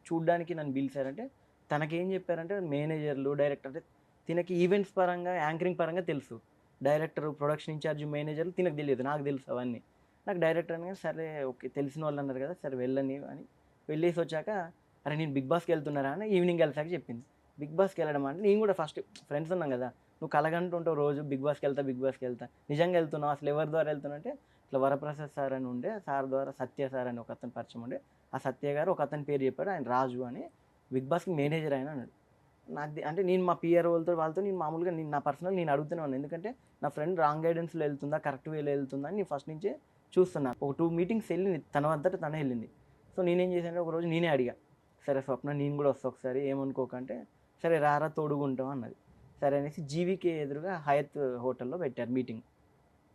చూడ్డానికి నన్ను పిలిచారంటే తనకేం చెప్పారంటే మేనేజర్లు డైరెక్టర్ అంటే తినకి ఈవెంట్స్ పరంగా యాంకరింగ్ పరంగా తెలుసు, డైరెక్టర్ ప్రొడక్షన్ ఇన్ఛార్జ్ మేనేజర్లు తినకు తెలియదు, నాకు తెలుసు అవన్నీ. నాకు డైరెక్టర్ అనగా సరే ఓకే తెలిసిన వాళ్ళు అన్నారు కదా సరే వెళ్ళని అని వెళ్ళేసి వచ్చాక అరే నేను బిగ్ బాస్కి వెళ్తున్నారా అని ఈవినింగ్ కలిసాక చెప్పింది. బిగ్ బాస్కి వెళ్ళడం అంటే నేను కూడా ఫస్ట్ ఫ్రెండ్స్ ఉన్నాం కదా, నువ్వు కలగంటుంటావు రోజు బిగ్ బాస్కి వెళ్తా నిజంగా వెళ్తున్నావు అసలు ఎవరి ద్వారా వెళ్తున్నా అంటే ఇట్లా వరప్రసాద్ సార్ అని ఉండే, సార్ ద్వారా సత్య సార్ అని ఒక అతను పరిచయం ఉండే, ఆ సత్య గారు ఒక అతని పేరు చెప్పాడు, ఆయన రాజు అని బిగ్ బాస్కి మేనేజర్ ఆయన అన్నాడు. నాకు అంటే నేను మా పిఆర్ వాళ్ళతో నేను మామూలుగా నా పర్సనల్ నేను అడుగుతూనే ఉన్నాను, ఎందుకంటే నా ఫ్రెండ్ రాంగ్ గైడెన్స్లో వెళ్తుందా కరెక్ట్ వేలో వెళ్తుందా అని నేను ఫస్ట్ నుంచే చూస్తున్నా. ఒక 2 మీటింగ్స్ వెళ్ళింది తన అంతటా తనే వెళ్ళింది. సో నేనేం చేశానంటే ఒకరోజు నేనే అడిగా, సరే స్వప్న నేను కూడా వస్తా ఒకసారి ఏమనుకోకంటే సరే రారా తోడుగుంటాం అన్నది. సరే అనేసి జీవికే ఎదురుగా హయత్ హోటల్లో పెట్టారు మీటింగ్,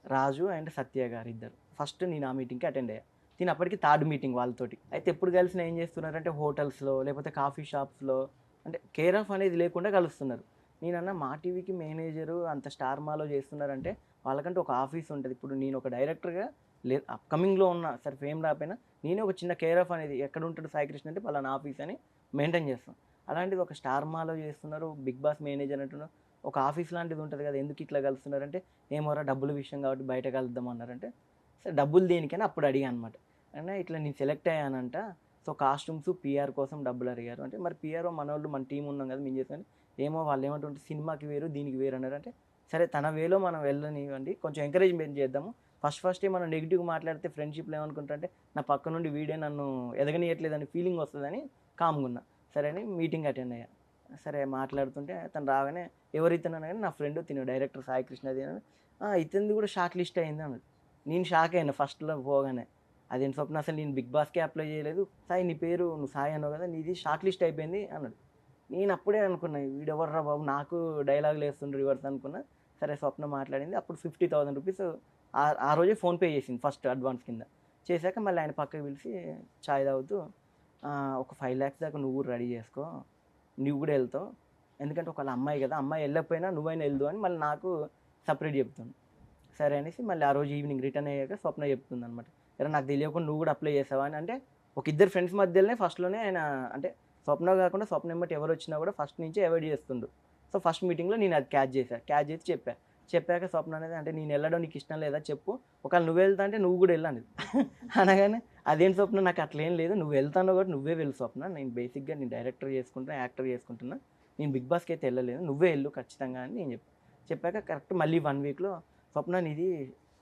రాజు అండ్ సత్య గారు ఇద్దరు. ఫస్ట్ నేను ఆ మీటింగ్కి అటెండ్ అయ్యా. నేను అప్పటికి 3rd మీటింగ్ వాళ్ళతోటి. అయితే ఎప్పుడు కలిసిన ఏం చేస్తున్నారంటే హోటల్స్లో లేకపోతే కాఫీ షాప్స్లో అంటే కేర్ ఆఫ్ అనేది లేకుండా కలుస్తున్నారు. నేనన్నా మా టీవీకి మేనేజరు అంత స్టార్ మాలో చేస్తున్నారంటే వాళ్ళకంటే ఒక ఆఫీస్ ఉంటుంది. ఇప్పుడు నేను ఒక డైరెక్టర్గా అప్కమింగ్లో ఉన్న సరే ఫేమ్ రాకపోయినా నేనే ఒక చిన్న కేర్ ఆఫ్ అనేది ఎక్కడ ఉంటాడు సాయికృష్ణ అంటే పలానా ఆఫీస్ అని మెయింటైన్ చేస్తాను. అలాంటిది ఒక స్టార్ మాలో చేస్తున్నారు, బిగ్ బాస్ మేనేజర్ అంటున్నారు, ఒక ఆఫీస్ లాంటిది ఉంటుంది కదా, ఎందుకు ఇట్లా కలుస్తున్నారంటే ఏమోరా డబ్బుల విషయం కాబట్టి బయట కలుద్దాం అన్నారంటే సరే డబ్బులు దేనికని అప్పుడు అడిగాను అనమాట. అంటే ఇట్లా నేను సెలెక్ట్ అయ్యానంట, సో కాస్ట్యూమ్స్ పిఆర్ కోసం డబ్బులు అడిగారు అంటే మరి పిఆర్ మన వాళ్ళు మన టీం ఉన్నాం కదా మేము చేస్తాను, ఏమో వాళ్ళు ఏమంటుంటే సినిమాకి వేరు దీనికి వేరు అన్నారు. అంటే సరే తన వేలో మనం వెళ్ళనివ్వండి, కొంచెం ఎంకరేజ్మెంట్ చేద్దాము. ఫస్టే మనం నెగిటివ్ మాట్లాడితే ఫ్రెండ్షిప్లో ఏమనుకుంటారంటే నా పక్క నుండి వీడే నన్ను ఎదగనియట్లేదని ఫీలింగ్ వస్తుందని కామ్గున్నా. సరే అని మీటింగ్ అటెండ్ అయ్యా. సరే మాట్లాడుతుంటే తను రాగానే ఎవరితను అనగానే నా ఫ్రెండ్ తిను డైరెక్టర్ సాయికృష్ణది అని, ఇతనిది కూడా షార్ట్ లిస్ట్ అయింది అన్నది. నేను షాక్ అయినా ఫస్ట్లో పోగానే, అదేంటి స్వప్న అసలు నేను బిగ్ బాస్కే అప్లై చేయలేదు, సాయి నీ పేరు నువ్వు సాయి అన్నావు కదా నీది షార్ట్ లిస్ట్ అయిపోయింది అన్నాడు. నేను అప్పుడే అనుకున్నా వీడు ఎవర్రా బాబు నాకు డైలాగులు వేస్తుండ్రు రివర్స్ అనుకున్నా. సరే స్వప్న మాట్లాడింది, అప్పుడు 50,000 రూపీస్ ఆ రోజే ఫోన్పే చేసింది ఫస్ట్ అడ్వాన్స్ కింద. చేశాక మళ్ళీ ఆయన పక్కకి పిలిచి ఛాయ్ తాగుతూ ఒక 5 lakhs దాకా నువ్వు కూడా రెడీ చేసుకో, నువ్వు కూడా వెళ్తావు, ఎందుకంటే ఒకవేళ అమ్మాయి కదా అమ్మాయి వెళ్ళకపోయినా నువ్వైనా వెళ్దు అని మళ్ళీ నాకు సపరేట్ చెప్తుంది. సరే అనేసి మళ్ళీ ఆ రోజు ఈవినింగ్ రిటర్న్ అయ్యాక స్వప్న చెప్తుంది అనమాట, సరే నాకు తెలియకుండా నువ్వు కూడా అప్లై చేసావా అని. అంటే ఒక ఇద్దరు ఫ్రెండ్స్ మధ్యలోనే ఫస్ట్లోనే ఆయన అంటే స్వప్న కాకుండా స్వప్న ఎమ్మటి ఎవరు వచ్చినా కూడా ఫస్ట్ నుంచే అవాయిడ్ చేస్తుండు. సో ఫస్ట్ మీటింగ్లో నేను అది క్యాచ్ చేసి చెప్పాక స్వప్న అనేది అంటే నేను వెళ్ళడం నీకు ఇష్టం లేదా చెప్పు, ఒకవేళ నువ్వు వెళ్తా అంటే నువ్వు కూడా వెళ్ళాను అనగానే అదేం స్వప్న నాకు అట్లా ఏం లేదు, నువ్వు వెళ్తాను కాబట్టి నువ్వే వెళ్ళు స్వప్న, నేను బేసిక్గా నేను డైరెక్టర్ చేసుకుంటున్నా యాక్టర్ చేసుకుంటున్నా, నేను బిగ్ బాస్కి అయితే వెళ్ళలేదు, నువ్వే వెళ్ళు ఖచ్చితంగా అని నేను చెప్పాక కరెక్ట్ మళ్ళీ 1 వీక్లో స్వప్న నీది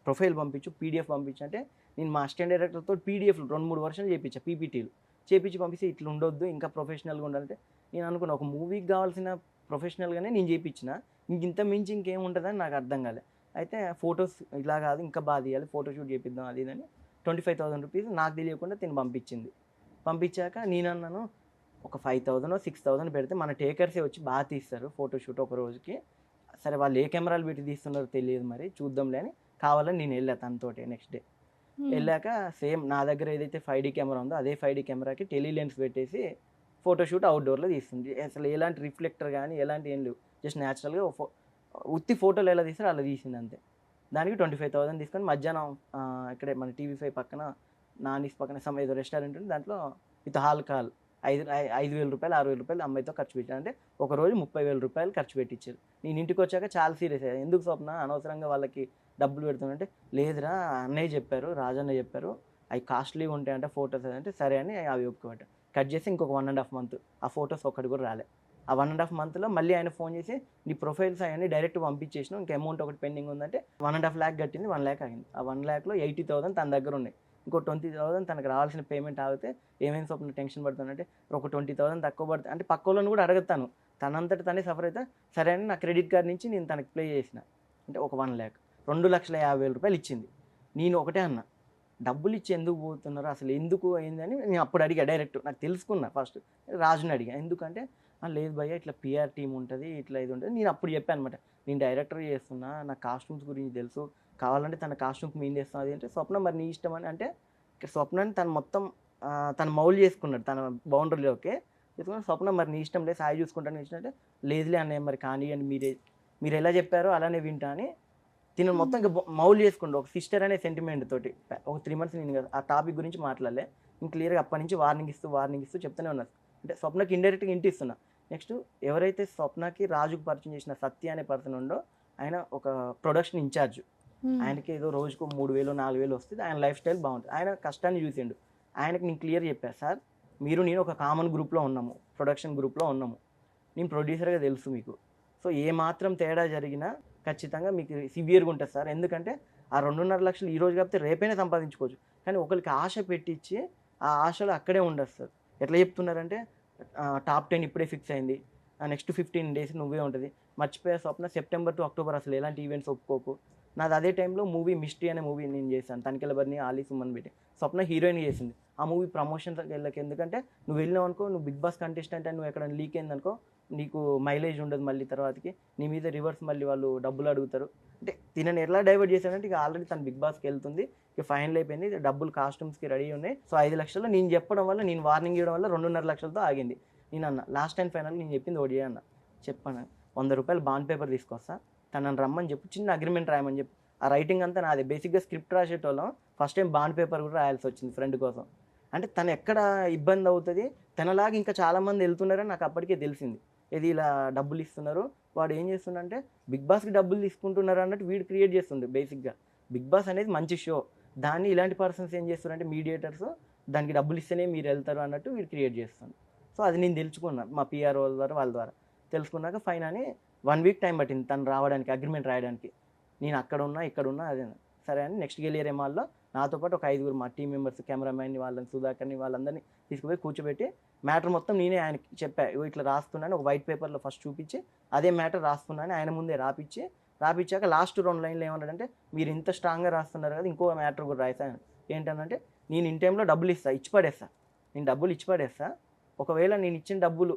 ప్రొఫైల్ పంపించు పీడిఎఫ్ పంపించు అంటే నేను మా అసిస్టెంట్ డైరెక్టర్తో పీడిఎఫ్లు 2-3 వర్షన్లు చేయించా, పీపీటీలు చేయించి పంపిస్తే ఇట్లా ఉండొద్దు ఇంకా ప్రొఫెషనల్గా ఉండాలంటే నేను అనుకున్నా ఒక మూవీకి కావాల్సిన ప్రొఫెషనల్గానే నేను చేయించిన, ఇంత మించి ఇంకేం ఉంటుందని నాకు అర్థం కాలే. అయితే ఫొటోస్ ఇలా కాదు ఇంకా బాగా తీయాలి ఫోటోషూట్ చేపిద్దాం అది ఇదని 25,000 రూపీస్ నాకు తెలియకుండా తిని పంపించింది. పంపించాక నేను అన్నాను ఒక 5,000 6,000 పెడితే మన టేకర్సే వచ్చి బాగా తీస్తారు ఫోటోషూట్ ఒక రోజుకి, సరే వాళ్ళు ఏ కెమెరాలు పెట్టి తీస్తున్నారో తెలియదు మరి చూద్దాంలే అని కావాలని నేను వెళ్ళా తనతోటి. నెక్స్ట్ డే వెళ్ళాక సేమ్ నా దగ్గర ఏదైతే 5D కెమెరా ఉందో అదే 5D కెమెరాకి టెలిలెన్స్ పెట్టేసి ఫోటోషూట్ అవుట్డోర్లో తీస్తుంది. అసలు ఎలాంటి రిఫ్లెక్టర్ కానీ ఎలాంటి ఏం లేవు, జస్ట్ న్యాచురల్గా ఉత్తి ఫోటోలు ఎలా తీస్తారో అలా తీసింది అంతే. దానికి 25,000 తీసుకొని మధ్యాహ్నం ఇక్కడే మన TV5 పక్కన నానీస్ పక్కన ఏదో రెస్టారెంట్ ఉంది దాంట్లో విత్ ఆల్కహాల్ ₹5,000 ₹6,000 అమ్మాయితో ఖర్చు పెట్టాను. అంటే ఒక రోజు ₹30,000 ఖర్చు పెట్టించారు. నేను ఇంటికి వచ్చాక చాలా సీరియస్ అయ్యాను. ఎందుకు స్వప్న అనవసరంగా వాళ్ళకి డబ్బులు పెడుతున్నా లేదురా అన్నయ్య చెప్పారు, రాజన్నయ్య చెప్పారు, అవి కాస్ట్లీగా ఉంటాయంటే ఫొటోస్ అంటే సరే అని అవి ఒప్పుకోబట్ట. కట్ చేసి ఇంకొక 1.5 మంత్ ఆ ఫొటోస్ ఒక్కటి కూడా రాలే. ఆ 1.5 మంత్లో మళ్ళీ ఆయన ఫోన్ చేసి నీ ప్రొఫైల్స్ అవన్నీ డైరెక్ట్ పంపించేసినావు, ఇంకా అమౌంట్ ఒకటి పెండింగ్ ఉందంటే 1.5 lakh కట్టింది, 1 lakh ఆగింది. ఆ 1 lakhలో 80,000 తన దగ్గర ఉన్నాయి. ఇంకో 20,000 తనకు రావాల్సిన పేమెంట్ ఆగితే ఏమైనా స్వప్న టెన్షన్ పడుతుందంటే ఒక 20,000 తక్కువ పడుతుంది అంటే పక్క వాళ్ళని కూడా అడుగుతాను, తనంతట తనే సఫర్ అయితే సరే అని నా క్రెడిట్ కార్డ్ నుంచి నేను తనకి ప్లే చేసిన. అంటే ఒక 1 lakh ₹2,50,000 ఇచ్చింది. నేను ఒకటే అన్నా, డబ్బులు ఇచ్చి ఎందుకు పోతున్నారు అసలు, ఎందుకు అయిందని నేను అప్పుడు అడిగా డైరెక్ట్. నాకు తెలుసుకున్నా ఫస్ట్ రాజుని అడిగా, ఎందుకంటే లేదు భయ్య ఇట్లా పిఆర్ టీం ఉంటుంది, ఇట్లా ఇది ఉంటుంది. నేను అప్పుడు చెప్పాను అనమాట, నేను డైరెక్టర్ చేస్తున్నా, నా కాస్ట్యూమ్స్ గురించి తెలుసు, కావాలంటే తన కాస్ట్యూమ్కి మేము చేస్తాం. అది అంటే స్వప్న మరి నీ ఇష్టం అని అంటే స్వప్నని తను మొత్తం తను మౌల్ చేసుకున్నాడు తన బౌండరీలోకి తీసుకుని, స్వప్న మరి నీ ఇష్టం లేదు సాయి చూసుకుంటాను ఇచ్చినట్టే, లేదులే అన్నయ్య మరి కానివ్వండి మీరు ఎలా చెప్పారో అలానే వింటా అని తిను మొత్తం ఇంకా మౌల్ చేసుకుంటూ ఒక సిస్టర్ అనే సెంటిమెంట్ తోటి ఒక 3 months నేను ఆ టాపిక్ గురించి మాట్లాడలే. ఇంక క్లియర్గా అప్పటి నుంచి వార్నింగ్ ఇస్తూ చెప్తూనే ఉన్నారు. అంటే స్వప్నకి ఇండైరెక్ట్గా ఇంటి ఇస్తున్నా. నెక్స్ట్ ఎవరైతే స్వప్నకి రాజుకు పరిచయం చేసిన సత్య అనే పర్సన్ ఉండో ఆయన ఒక ప్రొడక్షన్ ఇన్ఛార్జ్. ఆయనకి ఏదో రోజుకు 3,000 4,000 వస్తుంది, ఆయన లైఫ్ స్టైల్ బాగుంటుంది, ఆయన కష్టాన్ని చూసిండు. ఆయనకి నేను క్లియర్ చెప్పాను, సార్ మీరు నేను ఒక కామన్ గ్రూప్లో ఉన్నాము, ప్రొడక్షన్ గ్రూప్లో ఉన్నాము, నేను ప్రొడ్యూసర్గా తెలుసు మీకు, సో ఏ మాత్రం తేడా జరిగినా ఖచ్చితంగా మీకు సివియర్గా ఉంటుంది సార్. ఎందుకంటే ఆ 2.5 లక్షలు ఈ రోజు కాకపోతే రేపైనా సంపాదించుకోవచ్చు, కానీ ఒకరికి ఆశ పెట్టించి ఆ ఆశలు అక్కడే ఉండదు సార్. ఎట్లా చెప్తున్నారంటే టాప్ 10 ఇప్పుడే ఫిక్స్ అయింది, నెక్స్ట్ 15 days నువ్వే ఉంటుంది, మర్చిపోయే స్వప్న సెప్టెంబర్ టు అక్టోబర్ అసలు ఎలాంటి ఈవెంట్స్ ఒప్పుకోకు. నాది అదే టైంలో మూవీ మిస్ట్రీ అనే మూవీ నేను చేశాను, తనికెళ్ళ బర్ని ఆలీ సుమన్ పెట్టి స్వప్న హీరోయిన్ చేసింది. ఆ మూవీ ప్రమోషన్కి వెళ్ళకి, ఎందుకంటే నువ్వు వెళ్ళినావు అనుకో, నువ్వు బిగ్ బాస్ కంటెస్టెంట్ అని నువ్వు ఎక్కడ లీక్ అయిందనుకో నీకు మైలేజ్ ఉండదు, మళ్ళీ తర్వాతకి నీ మీద రివర్స్ మళ్ళీ వాళ్ళు డబ్బులు అడుగుతారు. అంటే తినని ఎలా డైవర్ట్ చేశానంటే ఇక ఆల్రెడీ తను బిగ్ బాస్కి వెళ్తుంది, ఇక ఫైనల్ అయిపోయింది, డబ్బులు కాస్ట్యూమ్స్కి రెడీ ఉన్నాయి. సో 5 లక్షలు నేను చెప్పడం వల్ల, నేను వార్నింగ్ ఇవ్వడం వల్ల 2.5 లక్షలతో ఆగింది. నేను అన్న లాస్ట్ అండ్ ఫైనల్ నేను చెప్పింది ఓడి అన్న, చెప్పాను ₹100 బాండ్ పేపర్ తీసుకొస్తా, తనని రమ్మని చెప్పి చిన్న అగ్రిమెంట్ రాయమని చెప్పి. ఆ రైటింగ్ అంతా నాదే. బేసిక్గా స్క్రిప్ట్ రాసేటోళ్ళం ఫస్ట్ టైం బాండ్ పేపర్ కూడా రాయాల్సి వచ్చింది ఫ్రెండ్ కోసం. అంటే తను ఎక్కడ ఇబ్బంది అవుతుంది, తనలాగా ఇంకా చాలామంది వెళ్తున్నారని నాకు అప్పటికే తెలిసింది. ఇది ఇలా డబ్బులు ఇస్తున్నారు, వాడు ఏం చేస్తుండంటే బిగ్ బాస్కి డబ్బులు తీసుకుంటున్నారు అన్నట్టు వీడు క్రియేట్ చేస్తుండే. బేసిక్గా బిగ్ బాస్ అనేది మంచి షో, దాన్ని ఇలాంటి పర్సన్స్ ఏం చేస్తున్నారంటే మీడియేటర్స్ దానికి డబ్బులు ఇస్తేనే మీరు వెళ్తారు అన్నట్టు వీడు క్రియేట్ చేస్తుంది. సో అది నేను తెలుసుకున్నాను మా పిఆర్ వాళ్ళ ద్వారా తెలుసుకున్నాక ఫైన్ అని 1 week టైం పట్టింది తను రావడానికి, అగ్రిమెంట్ రాయడానికి. నేను అక్కడ ఉన్నా ఇక్కడ ఉన్నా అదే సరే అని నెక్స్ట్ గెలియర్ ఏమాల్లో నాతో పాటు ఒక 5 మా టీం మెంబర్స్, కెమెరామ్యాన్ని, వాళ్ళని సుధాకర్ని, వాళ్ళందరినీ తీసుకుపోయి కూర్చోబెట్టి మ్యాటర్ మొత్తం నేనే ఆయనకి చెప్పా, ఇట్లా రాస్తున్నాను ఒక వైట్ పేపర్లో ఫస్ట్ చూపించి అదే మ్యాటర్ రాస్తున్నాను ఆయన ముందే రాపిచ్చాక లాస్ట్ 2 లైన్లు ఏమన్నాడంటే మీరు ఇంత స్ట్రాంగ్గా రాస్తున్నారు కదా ఇంకో మ్యాటర్ కూడా రాశాను. ఏంటంటే నేను ఇన్ టైంలో డబ్బులు నేను డబ్బులు ఇచ్చి పడేస్తా, ఒకవేళ నేను ఇచ్చిన డబ్బులు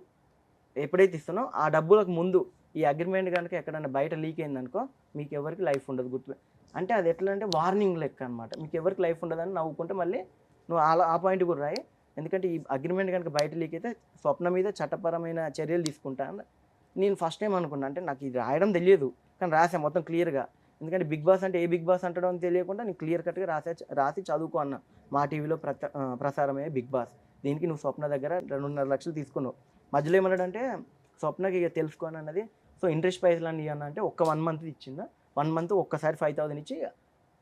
ఎప్పుడైతే ఇస్తానో ఆ డబ్బులకు ముందు ఈ అగ్రిమెంట్ కనుక ఎక్కడైనా బయట లీక్ అయిందనుకో మీకు ఎవరికి లైఫ్ ఉండదు, గుర్తు. అంటే అది ఎట్లా అంటే వార్నింగ్ లెక్క అనమాట, మీకు ఎవరికి లైఫ్ ఉండదని నవ్వుకుంటే మళ్ళీ నువ్వు ఆ పాయింట్ కూడా రాయి. ఎందుకంటే ఈ అగ్రిమెంట్ కనుక బయట లీక్ అయితే స్వప్న మీద చట్టపరమైన చర్యలు తీసుకుంటాను. నేను ఫస్ట్ టైం అనుకున్నా, అంటే నాకు ఇది రాయడం తెలియదు కానీ రాసా మొత్తం క్లియర్గా. ఎందుకంటే బిగ్ బాస్ అంటే ఏ బిగ్ బాస్ అంటడం అని తెలియకుండా నేను క్లియర్ కట్గా రాసి చదువుకో అన్నా. మా టీవీలో ప్రసారమయ్యే బిగ్ బాస్, దీనికి నువ్వు స్వప్న దగ్గర 2.5 లక్షలు తీసుకున్నావు. మధ్యలో ఏమన్నాడంటే స్వప్నకి ఇక తెలుసుకోని అన్నది, సో ఇంట్రెస్ట్ ప్రైస్లు అని ఇవ్వన్నా అంటే ఒక్క 1 month ఇచ్చిందా, 1 month ఒక్కసారి 5,000 ఇచ్చి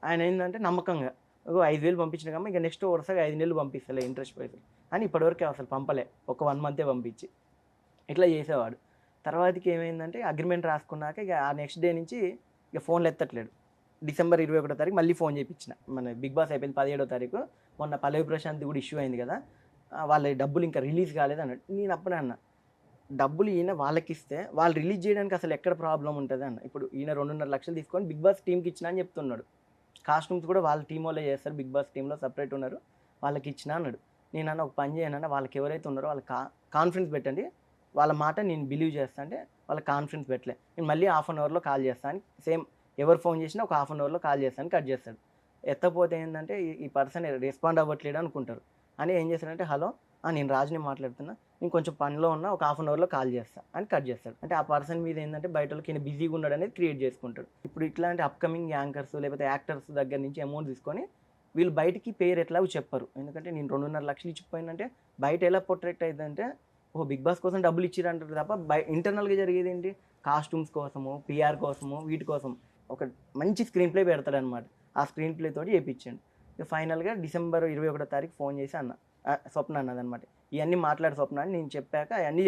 ఆయన ఏంటంటే నమ్మకంగా 5,000 పంపించిన కమ్మా ఇక నెక్స్ట్ వరుసగా 5 నెలలు పంపిస్తలే ఇంట్రెస్ట్ ప్రైస్లు అని ఇప్పటివరకు అసలు పంపలే, ఒక 1 month పంపించి ఇట్లా చేసేవాడు. తర్వాతకి ఏమైందంటే అగ్రిమెంట్ రాసుకున్నాక ఇక ఆ నెక్స్ట్ డే నుంచి ఇక ఫోన్లు ఎత్తట్లేడు. డిసెంబర్ 21వ తారీఖు మళ్ళీ ఫోన్ చేయించిన, మన బిగ్ బాస్ అయిపోయింది 17వ తారీఖు, మొన్న పల్లవి ప్రశాంత్ కూడా ఇష్యూ అయింది కదా, వాళ్ళ డబ్బులు ఇంకా రిలీజ్ కాలేదు అన్నట్టు. నేను అప్పుడే అన్న, డబ్బులు ఈయన వాళ్ళకి ఇస్తే వాళ్ళు రిలీజ్ చేయడానికి అసలు ఎక్కడ ప్రాబ్లం ఉంటుంది అన్న. ఇప్పుడు ఈయన 2.5 లక్షలు తీసుకొని బిగ్ బాస్ టీంకి ఇచ్చిన అని చెప్తున్నాడు, కాస్ట్యూమ్స్ కూడా వాళ్ళ టీం వాళ్ళే చేస్తారు, బిగ్ బాస్ టీంలో సపరేట్ ఉన్నారు, వాళ్ళకి ఇచ్చిన అన్నాడు. నేను అన్న ఒక పని చేయనన్న, వాళ్ళకి ఎవరైతే ఉన్నారో వాళ్ళకి కాన్ఫిడెన్స్ పెట్టండి, వాళ్ళ మాట నేను బిలీవ్ చేస్తా అంటే వాళ్ళకి కాన్ఫిడెన్స్ పెట్టలే, నేను మళ్ళీ 1/2 hourలో కాల్ చేస్తాను, సేమ్ ఎవరు ఫోన్ చేసినా ఒక 1/2 hourలో కాల్ చేస్తాను, కట్ చేస్తాడు. ఎత్తపోతే ఏంటంటే ఈ పర్సన్ రెస్పాండ్ అవ్వట్లేడు అనుకుంటారు అని ఏం చేస్తాడంటే హలో నేను రాజుని మాట్లాడుతున్నా, నేను కొంచెం పనిలో ఉన్నా ఒక 1/2 hourలో కాల్ చేస్తా అని కట్ చేస్తాడు. అంటే ఆ పర్సన్ మీద ఏంటంటే బయట వాళ్ళకి ఈయన బిజీగా ఉన్నాడు అనేది క్రియేట్ చేసుకుంటాడు. ఇప్పుడు ఇట్లాంటి అప్కమింగ్ యాంకర్స్ లేకపోతే యాక్టర్స్ దగ్గర నుంచి అమౌంట్ తీసుకొని వీళ్ళు బయటికి పేరు ఎట్లా చెప్పరు, ఎందుకంటే నేను 2.5 లక్షలు ఇచ్చిపోయినంటే బయట ఎలా ప్రొటెక్ట్ అవుతుందంటే ఓ బిగ్ బాస్ కోసం డబ్బులు ఇచ్చిరంటారు తప్ప ఇంటర్నల్గా జరిగేది ఏంటి, కాస్ట్యూమ్స్ కోసము, పిఆర్ కోసము, వీటి కోసం ఒక మంచి స్క్రీన్ ప్లే పెడతాడనమాట. ఆ స్క్రీన్ ప్లే తోటి చేయించండి. ఇక ఫైనల్గా డిసెంబర్ 21వ తారీఖు ఫోన్ చేసి స్వప్న అన్నదనమాట, ఇవన్నీ మాట్లాడే స్వప్న అని నేను చెప్పాక అవన్నీ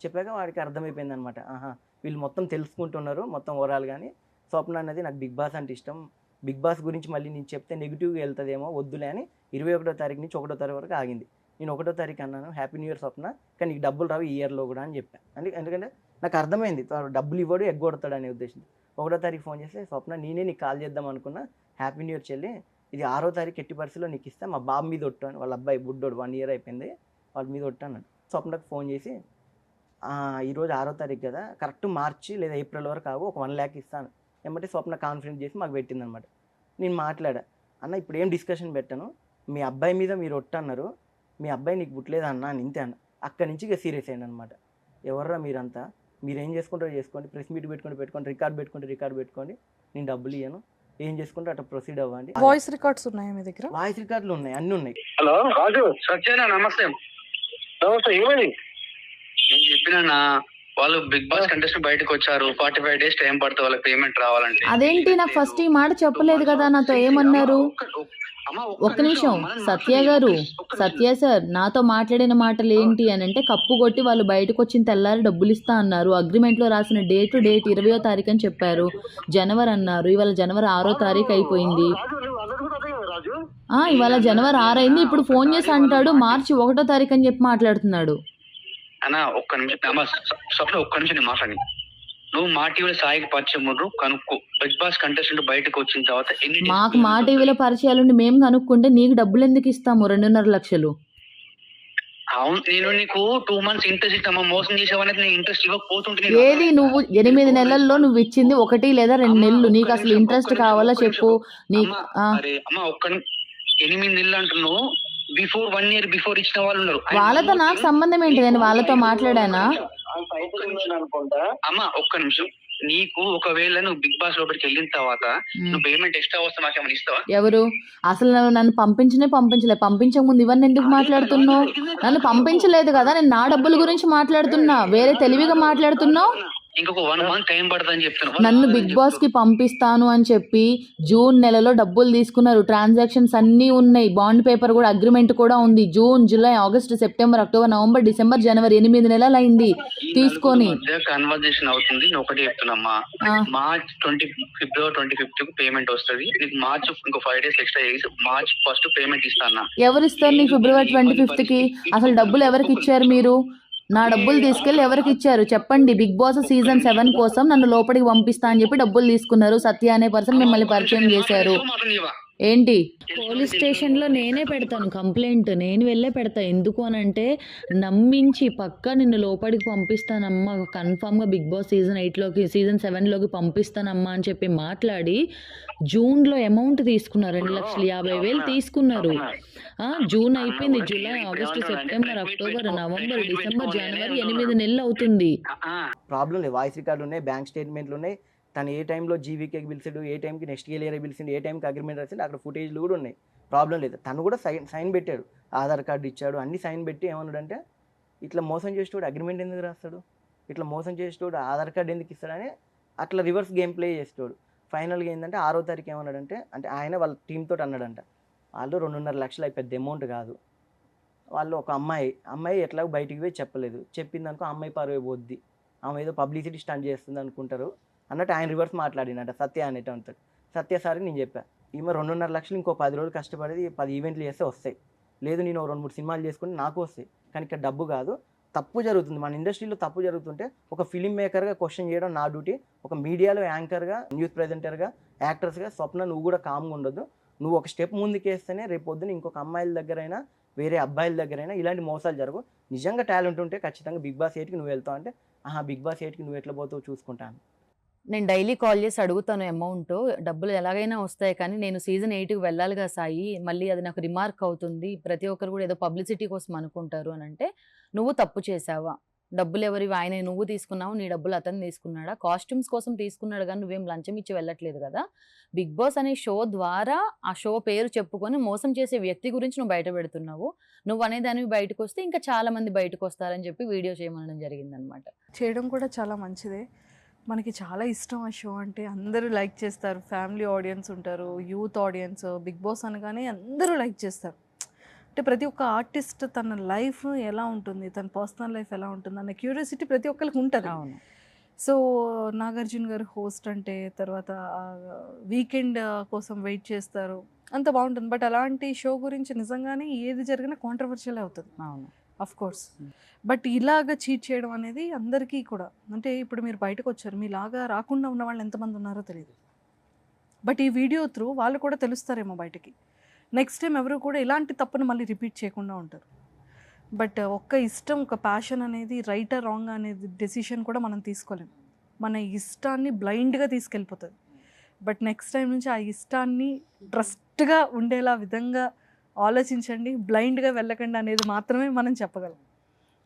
చెప్పాక వాడికి అర్థమైపోయింది అనమాట. వీళ్ళు మొత్తం తెలుసుకుంటున్నారు మొత్తం ఓవరాల్. కానీ స్వప్న అన్నది నాకు బిగ్ బాస్ అంటే ఇష్టం, బిగ్ బాస్ గురించి మళ్ళీ నేను చెప్తే నెగిటివ్గా వెళ్తుందేమో వద్దులే అని 21వ తారీఖు నుంచి 1వ తారీఖు వరకు ఆగింది. నేను 1వ తారీఖు అన్నాను హ్యాపీ న్యూ ఇయర్ స్వప్న, కానీ నీకు డబ్బులు రావు ఈ ఇయర్లో కూడా అని చెప్పాను. ఎందుకంటే నాకు అర్థమైంది డబ్బులు ఇవ్వడు ఎగ్గొడతాడు అనే ఉద్దేశంతో. 1వ తారీఖు ఫోన్ చేస్తే స్వప్న నేనే నీకు కాల్ చేద్దాం అనుకున్నా, హ్యాపీ న్యూ ఇయర్ చెల్లి, ఇది 6వ తారీఖు ఎట్టి పరిస్థితిలో నీకు ఇస్తా, మా బాబు మీద ఒట్టాను, వాళ్ళ అబ్బాయి బుడ్డోడు 1 ఇయర్ అయిపోయింది వాళ్ళ మీద ఒట్టాను. స్వప్నకు ఫోన్ చేసి ఈరోజు 6వ తారీఖు కదా, కరెక్ట్ మార్చి లేదా ఏప్రిల్ వరకు కావు, ఒక 1 lakh ఇస్తాను ఏమంటే స్వప్న కాన్ఫిడెన్స్ చేసి మాకు పెట్టిందనమాట. నేను మాట్లాడా, అన్న ఇప్పుడు ఏం డిస్కషన్ పెట్టాను, మీ అబ్బాయి మీద మీరు ఒట్టన్నారు, మీ అబ్బాయి నీకు పుట్టలేదా అన్న అని ఇంతే అన్న. అక్కడి నుంచి ఇక సీరియస్ అయ్యాను అనమాట. ఎవర్రా మీరంతా, మీరు ఏం చేసుకుంటారో చేసుకోండి, ప్రెస్ మీట్ పెట్టుకోండి, రికార్డ్ పెట్టుకోండి, నేను డబ్బులు ఇయ్యను, ఏం చేసుకుంటే అట్లా ప్రొసీడ్ అవ్వండి. వాయిస్ రికార్డ్స్ ఉన్నాయా మీ దగ్గర? వాయిస్ రికార్డులు ఉన్నాయి, అన్నీ ఉన్నాయి. హలో రాజు, సత్యేనా? నమస్తే. ఏమని నేను చెప్పినా వాళ్ళు బిగ్ బాస్ కంటెస్టెంట్ బయటకు వచ్చారు, 45 days టైం పడుతుంది వాళ్ళకి పేమెంట్ రావాలంటే. అదేంటి నాకు ఫస్ట్ ఈ మాట చెప్పలేదు కదా, నాతో ఏమన్నారు? ఒక్క నిమిషం సత్య గారు, సత్య సార్ నాతో మాట్లాడిన మాటలు ఏంటి అని అంటే, కప్పు కొట్టి వాళ్ళు బయటకు వచ్చిన తెల్లారి డబ్బులు ఇస్తా అన్నారు, అగ్రిమెంట్లో రాసిన డేట్ 20వ తారీఖు అని చెప్పారు, జనవరి అన్నారు, ఇవాళ జనవరి 6వ తారీఖు అయిపోయింది. ఇవాళ జనవరి 6 అయింది, ఇప్పుడు ఫోన్ చేసి అంటాడు మార్చి 1వ తారీఖు అని చెప్పి మాట్లాడుతున్నాడు. అన్న ఒక్క నిమిషం స్వప్న, ఒక్క నిమిషం నేను మాట్లాడి, నువ్వు మా టీవీలో సాయికి పరిచయం కనుక్కో, బిగ్ బాస్ కంటెస్టెంట్ బయటకు వచ్చిన తర్వాత మాకు మా టీవీలో పరిచయాలుండి మేము కనుక్కుంటే నీకు డబ్బులు ఎందుకు ఇస్తాము 2.5 లక్షలు? అవును, నేను నీకు 2 months ఇంట్రెస్ట్ ఇస్తామా, మోసం చేసావనేది నేను ఇంట్రెస్ట్ ఇవ్వకపోతుంటే. ఏది నువ్వు 8 నెలల్లో నువ్వు ఇచ్చింది 1 లేదా 2 నెలలు, నీకు అసలు ఇంట్రెస్ట్ కావాలా చెప్పు. నీకు అరే అమ్మ 8 నెలలు అంటున్నావు, బిఫోర్ 1 year బిఫోర్ ఇచ్చిన వాళ్ళు ఉన్నారు. వాళ్ళతో నాకు సంబంధం ఏంటి, నేను వాళ్ళతో మాట్లాడానా? అమ్మ ఒక్క నిమిషం, నీకు ఒకవేళ నువ్వు బిగ్ బాస్ లోపలికి వెళ్ళిన తర్వాత నువ్వు పేమెంట్ ఎక్స్ట్రా వస్తే మాకేమైనా ఇస్తావా? ఎవరు అసలు నన్ను పంపించక ముందు ఇవన్నీ ఎందుకు మాట్లాడుతున్నావు? నన్ను పంపించలేదు కదా, నేను నా డబ్బుల గురించి మాట్లాడుతున్నా, వేరే తెలివిగా మాట్లాడుతున్నావు. ఇంకొక 1 month టైం పడుతుందని చెప్తున్నా. నన్ను బిగ్ బాస్ కి పంపిస్తాను అని చెప్పి జూన్ నెలలో డబ్బులు తీసుకున్నారు, ట్రాన్సాక్షన్స్ అన్నీ ఉన్నాయి, బాండ్ పేపర్ కూడా, అగ్రిమెంట్ కూడా ఉంది. June, July, August, September, October, November, December, జనవరి 8 నెలలు అయింది తీసుకొని. కన్వర్జేషన్ అవుతుంది, నేను ఒకటి చెప్తున్నా, మార్చ్ ఫిబ్రవరి 25th పేమెంట్ వస్తుంది నీకు, మార్చ్ ఇంకో 5 days ఎక్స్ట్రా చేసి మార్చ్ 1st పేమెంట్ ఇస్తాను. ఎవరు ఇస్తారు నీకు ఫిబ్రవరి 25th కి? అసలు డబ్బులు ఎవరికి ఇచ్చారు మీరు? నా డబ్బులు తీసుకెళ్ళి ఎవరికి ఇచ్చారు చెప్పండి? బిగ్ బాస్ సీజన్ 7 కోసం నన్ను లోపలికి పంపిస్తా అని చెప్పి డబ్బులు తీసుకున్నారు, సత్య అనే పర్సన్ మిమ్మల్ని పరిచయం చేశారు. ఏంటి పోలీస్ స్టేషన్లో నేనే పెడతాను కంప్లైంట్, నేను వెళ్ళే పెడతా. ఎందుకు అని అంటే నమ్మించి పక్కా నిన్ను లోపలికి పంపిస్తానమ్మా, కన్ఫామ్గా బిగ్ బాస్ సీజన్ 8లోకి సీజన్ 7లోకి పంపిస్తానమ్మా అని చెప్పి మాట్లాడి జూన్లో అమౌంట్ తీసుకున్నారు, 2,50,000 తీసుకున్నారు. జూన్ అయిపోయింది, July, August, September, October, November, December, జనవరి 8 నెలలు అవుతుంది. ప్రాబ్లం లేదు, వాయిస్ రికార్డులు ఉన్నాయి, బ్యాంక్ స్టేట్మెంట్లు ఉన్నాయి, తను ఏ టైంలో జీవీకేకి పిలిచాడు, ఏ టైంకి నెక్స్ట్ ఇయర్ పిలిచిండు, ఏ టైంకి అగ్రిమెంట్ రాసిండు, అక్కడ ఫుటేజ్లు కూడా ఉన్నాయి. ప్రాబ్లం లేదు, తను కూడా సైన్ పెట్టాడు, ఆధార్ కార్డు ఇచ్చాడు, అన్ని సైన్ పెట్టి ఏమన్నాడంటే ఇట్లా మోసం చేసేవాడు అగ్రిమెంట్ ఎందుకు రాస్తాడు, ఇట్లా మోసం చేసేవాడు ఆధార్ కార్డు ఎందుకు ఇస్తాడని అట్లా రివర్స్ గేమ్ ప్లే చేసేవాడు. ఫైనల్గా ఏంటంటే 6వ తారీఖు ఏమన్నాడంటే, అంటే ఆయన వాళ్ళ టీంతో అన్నాడంట, వాళ్ళు 2.5 లక్షలు పెద్ద అమౌంట్ కాదు, వాళ్ళు ఒక అమ్మాయి ఎట్లా బయటికి పోయి చెప్పలేదు, చెప్పిందనుకో అమ్మాయి పరువే పోద్ది, ఆమె ఏదో పబ్లిసిటీ స్టంట్ చేస్తుంది అనుకుంటారు అన్నట్టు ఆయన రివర్స్ మాట్లాడినట్ట సత్య అనేట అంటాడు. సత్య సార్ నేను చెప్పా, ఈమె 2.5 లక్షలు ఇంకో 10 రోజులు కష్టపడేది 10 ఈవెంట్లు చేస్తే వస్తాయి, లేదు నేను 2-3 సినిమాలు చేసుకుని నాకు వస్తాయి, కానీ ఇక్కడ డబ్బు కాదు, తప్పు జరుగుతుంది మన ఇండస్ట్రీలో, తప్పు జరుగుతుంటే ఒక ఫిలిం మేకర్గా క్వశ్చన్ చేయడం నా డ్యూటీ, ఒక మీడియాలో యాంకర్గా, న్యూస్ ప్రెజెంటర్గా, యాక్టర్స్గా స్వప్న నువ్వు కూడా కామ్గా ఉండొద్దు, నువ్వు ఒక స్టెప్ ముందుకేస్తేనే రేపు పొద్దున ఇంకొక అమ్మాయిల దగ్గరైనా వేరే అబ్బాయిల దగ్గరైనా ఇలాంటి మోసాలు జరగవు. నిజంగా టాలెంట్ ఉంటే ఖచ్చితంగా బిగ్ బాస్ 8కి నువ్వు వెళ్తావు అంటే, బిగ్ బాస్ 8కి నువ్వు ఎట్లా పోతావు చూసుకుంటాను. నేను డైలీ కాల్ చేసి అడుగుతాను అమౌంట్, డబ్బులు ఎలాగైనా వస్తాయి, కానీ నేను సీజన్ 8కి వెళ్ళాలిగా సాయి, మళ్ళీ అది నాకు రిమార్క్ అవుతుంది, ప్రతి ఒక్కరు కూడా ఏదో పబ్లిసిటీ కోసం అనుకుంటారు అని అంటే, నువ్వు తప్పు చేసావా, డబ్బులు ఎవరివి ఆయన నువ్వు తీసుకున్నావు, నీ డబ్బులు అతను తీసుకున్నాడా, కాస్ట్యూమ్స్ కోసం తీసుకున్నాడు కానీ నువ్వేం లంచం ఇచ్చి వెళ్ళట్లేదు కదా. బిగ్ బాస్ అనే షో ద్వారా ఆ షో పేరు చెప్పుకొని మోసం చేసే వ్యక్తి గురించి నువ్వు బయట పెడుతున్నావు. నువ్వు అనేదానివి బయటకు వస్తే ఇంకా చాలా మంది బయటకు వస్తారని చెప్పి వీడియో చేయమనడం జరిగిందనమాట. చేయడం కూడా చాలా మంచిదే. మనకి చాలా ఇష్టం ఆ షో అంటే, అందరూ లైక్ చేస్తారు. ఫ్యామిలీ ఆడియన్స్ ఉంటారు, యూత్ ఆడియన్స్. బిగ్ బాస్ అనగానే అందరూ లైక్ చేస్తారు. అంటే ప్రతి ఒక్క ఆర్టిస్ట్ తన లైఫ్ ఎలా ఉంటుంది, తన పర్సనల్ లైఫ్ ఎలా ఉంటుంది అన్న క్యూరియాసిటీ ప్రతి ఒక్కరికి ఉంటుంది. అవును. సో నాగార్జున గారు హోస్ట్ అంటే, తర్వాత వీకెండ్ కోసం వెయిట్ చేస్తారు, అంత బాగుంటుంది. బట్ అలాంటి షో గురించి నిజంగానే ఏది జరిగినా కాంట్రవర్షియల్ అవుతుంది, అవును. Of course. బట్ ఇలాగ చీట్ చేయడం అనేది అందరికీ కూడా, అంటే ఇప్పుడు మీరు బయటకు వచ్చారు, మీలాగా రాకుండా ఉన్న వాళ్ళు ఎంతమంది ఉన్నారో తెలియదు. బట్ ఈ వీడియో త్రూ వాళ్ళు కూడా తెలుస్తారేమో బయటకి. నెక్స్ట్ టైం ఎవరు కూడా ఇలాంటి తప్పును మళ్ళీ రిపీట్ చేయకుండా ఉంటారు. బట్ ఒక్క ఇష్టం, ఒక ప్యాషన్ అనేది రైట్ ఆర్ రాంగ్ అనేది డెసిషన్ కూడా మనం తీసుకోలేం. మన ఇష్టాన్ని బ్లైండ్గా తీసుకెళ్ళిపోతుంది. బట్ నెక్స్ట్ టైం నుంచి ఆ ఇష్టాన్ని ట్రస్ట్గా ఉండేలా విధంగా ఆలోచించండి, బ్లైండ్గా వెళ్ళకండి అనేది మాత్రమే మనం చెప్పగలం.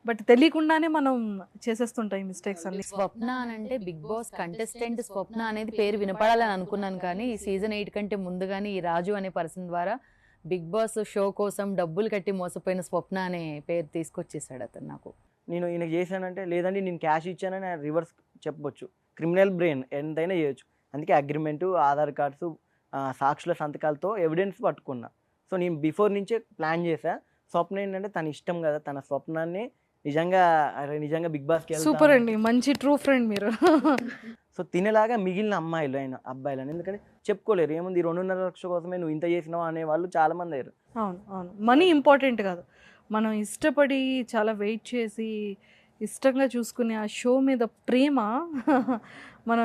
బట్ తెలియకుండానే మనం చేసేస్తుంటాం ఈ మిస్టేక్స్ అన్ని. స్వప్న అని అంటే బిగ్ బాస్ కంటెస్టెంట్ స్వప్న అనేది పేరు వినపడాలని అనుకున్నాను, కానీ సీజన్ 8 కంటే ముందుగానే ఈ రాజు అనే పర్సన్ ద్వారా బిగ్ బాస్ షో కోసం డబ్బులు కట్టి మోసపోయిన స్వప్న అనే పేరు తీసుకొచ్చేసాడు అతను నాకు. నేను ఈయనకి చేశానంటే, లేదండి నేను క్యాష్ ఇచ్చానని రివర్స్ చెప్పొచ్చు. క్రిమినల్ బ్రెయిన్ ఎంతైనా చేయొచ్చు. అందుకే అగ్రిమెంటు, ఆధార్ కార్డ్స్, సాక్షుల సంతకాలతో ఎవిడెన్స్ పట్టుకున్నా. సో నేను బిఫోర్ నుంచే ప్లాన్ చేశా. స్వప్న ఏంటంటే తన ఇష్టం కదా, తన స్వప్నాన్ని నిజంగా బిగ్ బాస్కి సూపర్ అండి, మంచి ట్రూ ఫ్రెండ్ మీరు. సో తినేలాగా మిగిలిన అబ్బాయిలు ఎందుకంటే చెప్పుకోలేరు, ఏముంది 2.5 లక్షల కోసమే నువ్వు ఇంత చేసినావు అనే వాళ్ళు చాలా మంది అయ్యారు. అవును అవును, మనీ ఇంపార్టెంట్ కాదు. మనం ఇష్టపడి చాలా వెయిట్ చేసి ఇష్టంగా చూసుకునే ఆ షో మీద ప్రేమ మన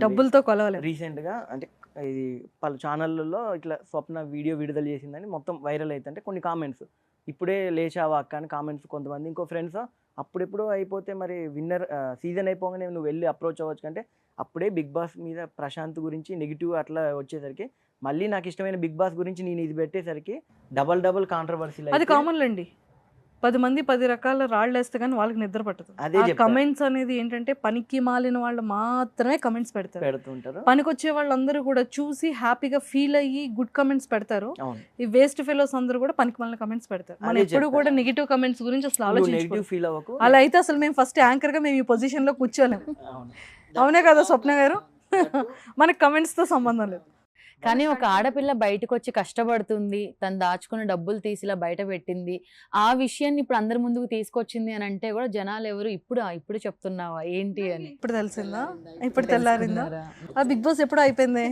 డబ్బులతో కొలవలేదు. రీసెంట్గా అంటే ఇది పలు ఛానళ్ళలో ఇట్లా స్వప్న వీడియో విడుదల చేసిందని మొత్తం వైరల్ అవుతుంటే కొన్ని కామెంట్స్, ఇప్పుడే లేచావా అక్క అని కామెంట్స్. కొంతమంది ఇంకో ఫ్రెండ్స్, అప్పుడెప్పుడు అయిపోతే మరి విన్నర్ సీజన్ అయిపోగానే నువ్వు వెళ్ళి అప్రోచ్ అవ్వచ్చు కంటే, అప్పుడే బిగ్ బాస్ మీద ప్రశాంత్ గురించి నెగిటివ్ అట్లా వచ్చేసరికి మళ్ళీ నాకు ఇష్టమైన బిగ్ బాస్ గురించి నేను ఇది పెట్టేసరికి డబల్ కాంట్రవర్సీ. అది కామన్ అండి, 10 మంది 10 రకాల రాళ్ళు వేస్తే కానీ వాళ్ళకి నిద్ర పట్టదు. అదే కమెంట్స్ అనేది ఏంటంటే పనికి మాలిన వాళ్ళు మాత్రమే కమెంట్స్ పెడుతుంటారు. పనికొచ్చే వాళ్ళందరూ కూడా చూసి హ్యాపీగా ఫీల్ అయ్యి గుడ్ కమెంట్స్ పెడతారు. ఈ వేస్ట్ ఫెలోస్ అందరూ కూడా పనికి మాలిన కమెంట్స్ పెడతారు. మనం ఎప్పుడు కూడా నెగిటివ్ కమెంట్స్ గురించి అసలు ఆలోచించుకోవాలి. అలా అయితే అసలు మేము ఫస్ట్ యాంకర్ గా మేము ఈ పొజిషన్ లో కూర్చోలేము. అవునే కదా స్వప్న గారు? మనకి కమెంట్స్ తో సంబంధం లేదు. కానీ ఒక ఆడపిల్ల బయటకు వచ్చి కష్టపడుతుంది, తను దాచుకున్న డబ్బులు తీసిలా బయట పెట్టింది, ఆ విషయాన్ని ఇప్పుడు అందరి ముందుకు తీసుకొచ్చింది అని అంటే కూడా జనాలు ఎవరు ఇప్పుడు చెప్తున్నావా ఏంటి అని ఇప్పుడు తెలిసిందా, ఇప్పుడు తెల్లారిందా? ఆ బిగ్ బాస్ ఎప్పుడు అయిపోయింది,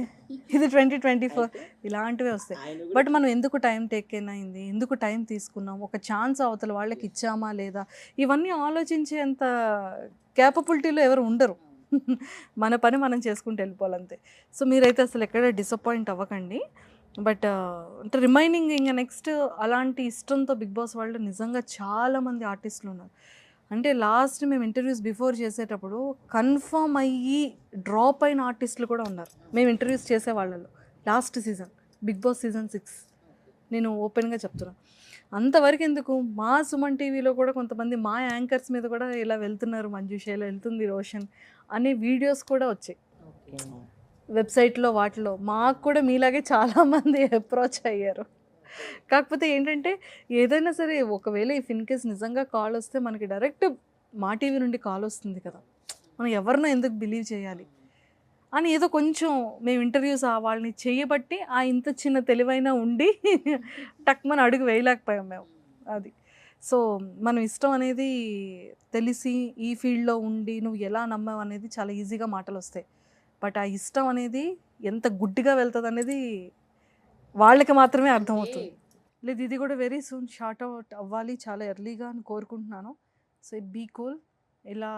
ఇది 2024. ఇలాంటివే వస్తాయి. బట్ మనం ఎందుకు టైం టేకెన్ అయింది, ఎందుకు టైం తీసుకున్నాం, ఒక ఛాన్స్ అవతల వాళ్ళకి ఇచ్చామా లేదా, ఇవన్నీ ఆలోచించేంత క్యాపబిలిటీలో ఎవరు ఉండరు. మన పని మనం చేసుకుంటూ వెళ్ళిపోవాలంతే. సో మీరైతే అసలు ఎక్కడ డిసప్పాయింట్ అవ్వకండి. బట్ అంటే రిమైనింగ్ ఇంకా నెక్స్ట్ అలాంటి ఇష్టంతో బిగ్ బాస్ వాళ్ళు నిజంగా చాలామంది ఆర్టిస్టులు ఉన్నారు. అంటే లాస్ట్ మేము ఇంటర్వ్యూస్ బిఫోర్ చేసేటప్పుడు కన్ఫర్మ్ అయ్యి డ్రాప్ అయిన ఆర్టిస్టులు కూడా ఉన్నారు మేము ఇంటర్వ్యూస్ చేసే వాళ్ళలో. Last season Bigg Boss season 6 నేను ఓపెన్గా చెప్తున్నాను. అంతవరకు ఎందుకు, మా సుమన్ టీవీలో కూడా కొంతమంది మా యాంకర్స్ మీద కూడా ఇలా వెళ్తున్నారు, మంజుష ఇలా వెళ్తుంది, రోషన్ అనే వీడియోస్ కూడా వచ్చాయి వెబ్సైట్లో. వాటిలో మాకు కూడా మీలాగే చాలామంది అప్రోచ్ అయ్యారు. కాకపోతే ఏంటంటే ఏదైనా సరే ఒకవేళ ఇఫ్ ఇన్ కేస్ నిజంగా కాల్ వస్తే మనకి డైరెక్ట్ మా టీవీ నుండి కాల్ వస్తుంది కదా, మనం ఎవరినో ఎందుకు బిలీవ్ చేయాలి అని ఏదో కొంచెం మేము ఇంటర్వ్యూస్ వాళ్ళని చేయబట్టి ఆ ఇంత చిన్న తెలివైన ఉండి టక్మని అడుగు వేయలేకపోయాం మేము. అది సో మనం ఇష్టం అనేది తెలిసి ఈ ఫీల్డ్లో ఉండి నువ్వు ఎలా నమ్మావు అనేది చాలా ఈజీగా మాటలు వస్తాయి. బట్ ఆ ఇష్టం అనేది ఎంత గుడ్డిగా వెళ్తుంది అనేది వాళ్ళకి మాత్రమే అర్థమవుతుంది. లేదు ఇది కూడా వెరీ సూన్ షార్ట్ అవుట్ అవ్వాలి చాలా ఎర్లీగా అని కోరుకుంటున్నాను. So be cool. ఇలా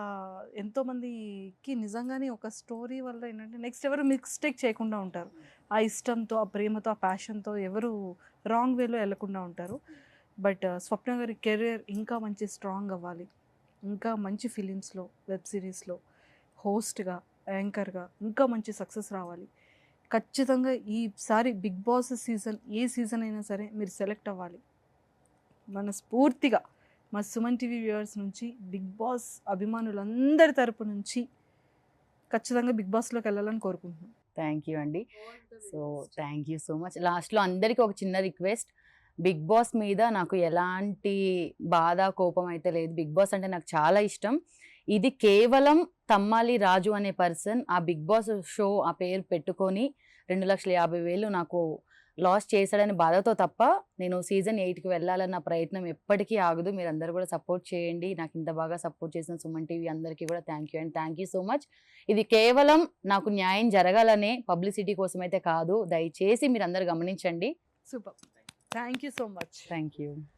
ఎంతోమందికి నిజంగానే ఒక స్టోరీ వల్ల ఏంటంటే నెక్స్ట్ ఎవరు మిస్టేక్ చేయకుండా ఉంటారు. ఆ ఇష్టంతో, ఆ ప్రేమతో, ఆ ప్యాషన్తో ఎవరు రాంగ్ వేలో వెళ్ళకుండా ఉంటారు. బట్ స్వప్న గారి కెరియర్ ఇంకా మంచి స్ట్రాంగ్ అవ్వాలి, ఇంకా మంచి ఫిలిమ్స్లో, వెబ్ సిరీస్లో హోస్ట్గా, యాంకర్గా ఇంకా మంచి సక్సెస్ రావాలి. ఖచ్చితంగా ఈసారి బిగ్ బాస్ సీజన్ ఏ సీజన్ అయినా సరే మీరు సెలెక్ట్ అవ్వాలి. మనస్ఫూర్తిగా మా సుమన్ టీవీ వ్యూవర్స్ నుంచి, బిగ్ బాస్ అభిమానులందరి తరపు నుంచి ఖచ్చితంగా బిగ్ బాస్లోకి వెళ్ళాలని కోరుకుంటున్నాను. థ్యాంక్ యూ అండి. So thank you so much. లాస్ట్లో అందరికీ ఒక చిన్న రిక్వెస్ట్, బిగ్ బాస్ మీద నాకు ఎలాంటి బాధ కోపం అయితే లేదు. బిగ్ బాస్ అంటే నాకు చాలా ఇష్టం. ఇది కేవలం తమ్మాలి రాజు అనే పర్సన్ ఆ బిగ్ బాస్ షో ఆ పేరు పెట్టుకొని 2,50,000 నాకు లాస్ చేశాడని బాధతో తప్ప నేను సీజన్ 8కి వెళ్ళాలన్న ప్రయత్నం ఎప్పటికీ ఆగదు. మీరు అందరూ కూడా సపోర్ట్ చేయండి. నాకు ఇంత బాగా సపోర్ట్ చేసిన సుమన్ టీవీ అందరికీ కూడా thank you and thank you so much. ఇది కేవలం నాకు న్యాయం జరగాలనే, పబ్లిసిటీ కోసం అయితే కాదు. దయచేసి మీరు అందరు గమనించండి. Super, thank you so much. Thank you.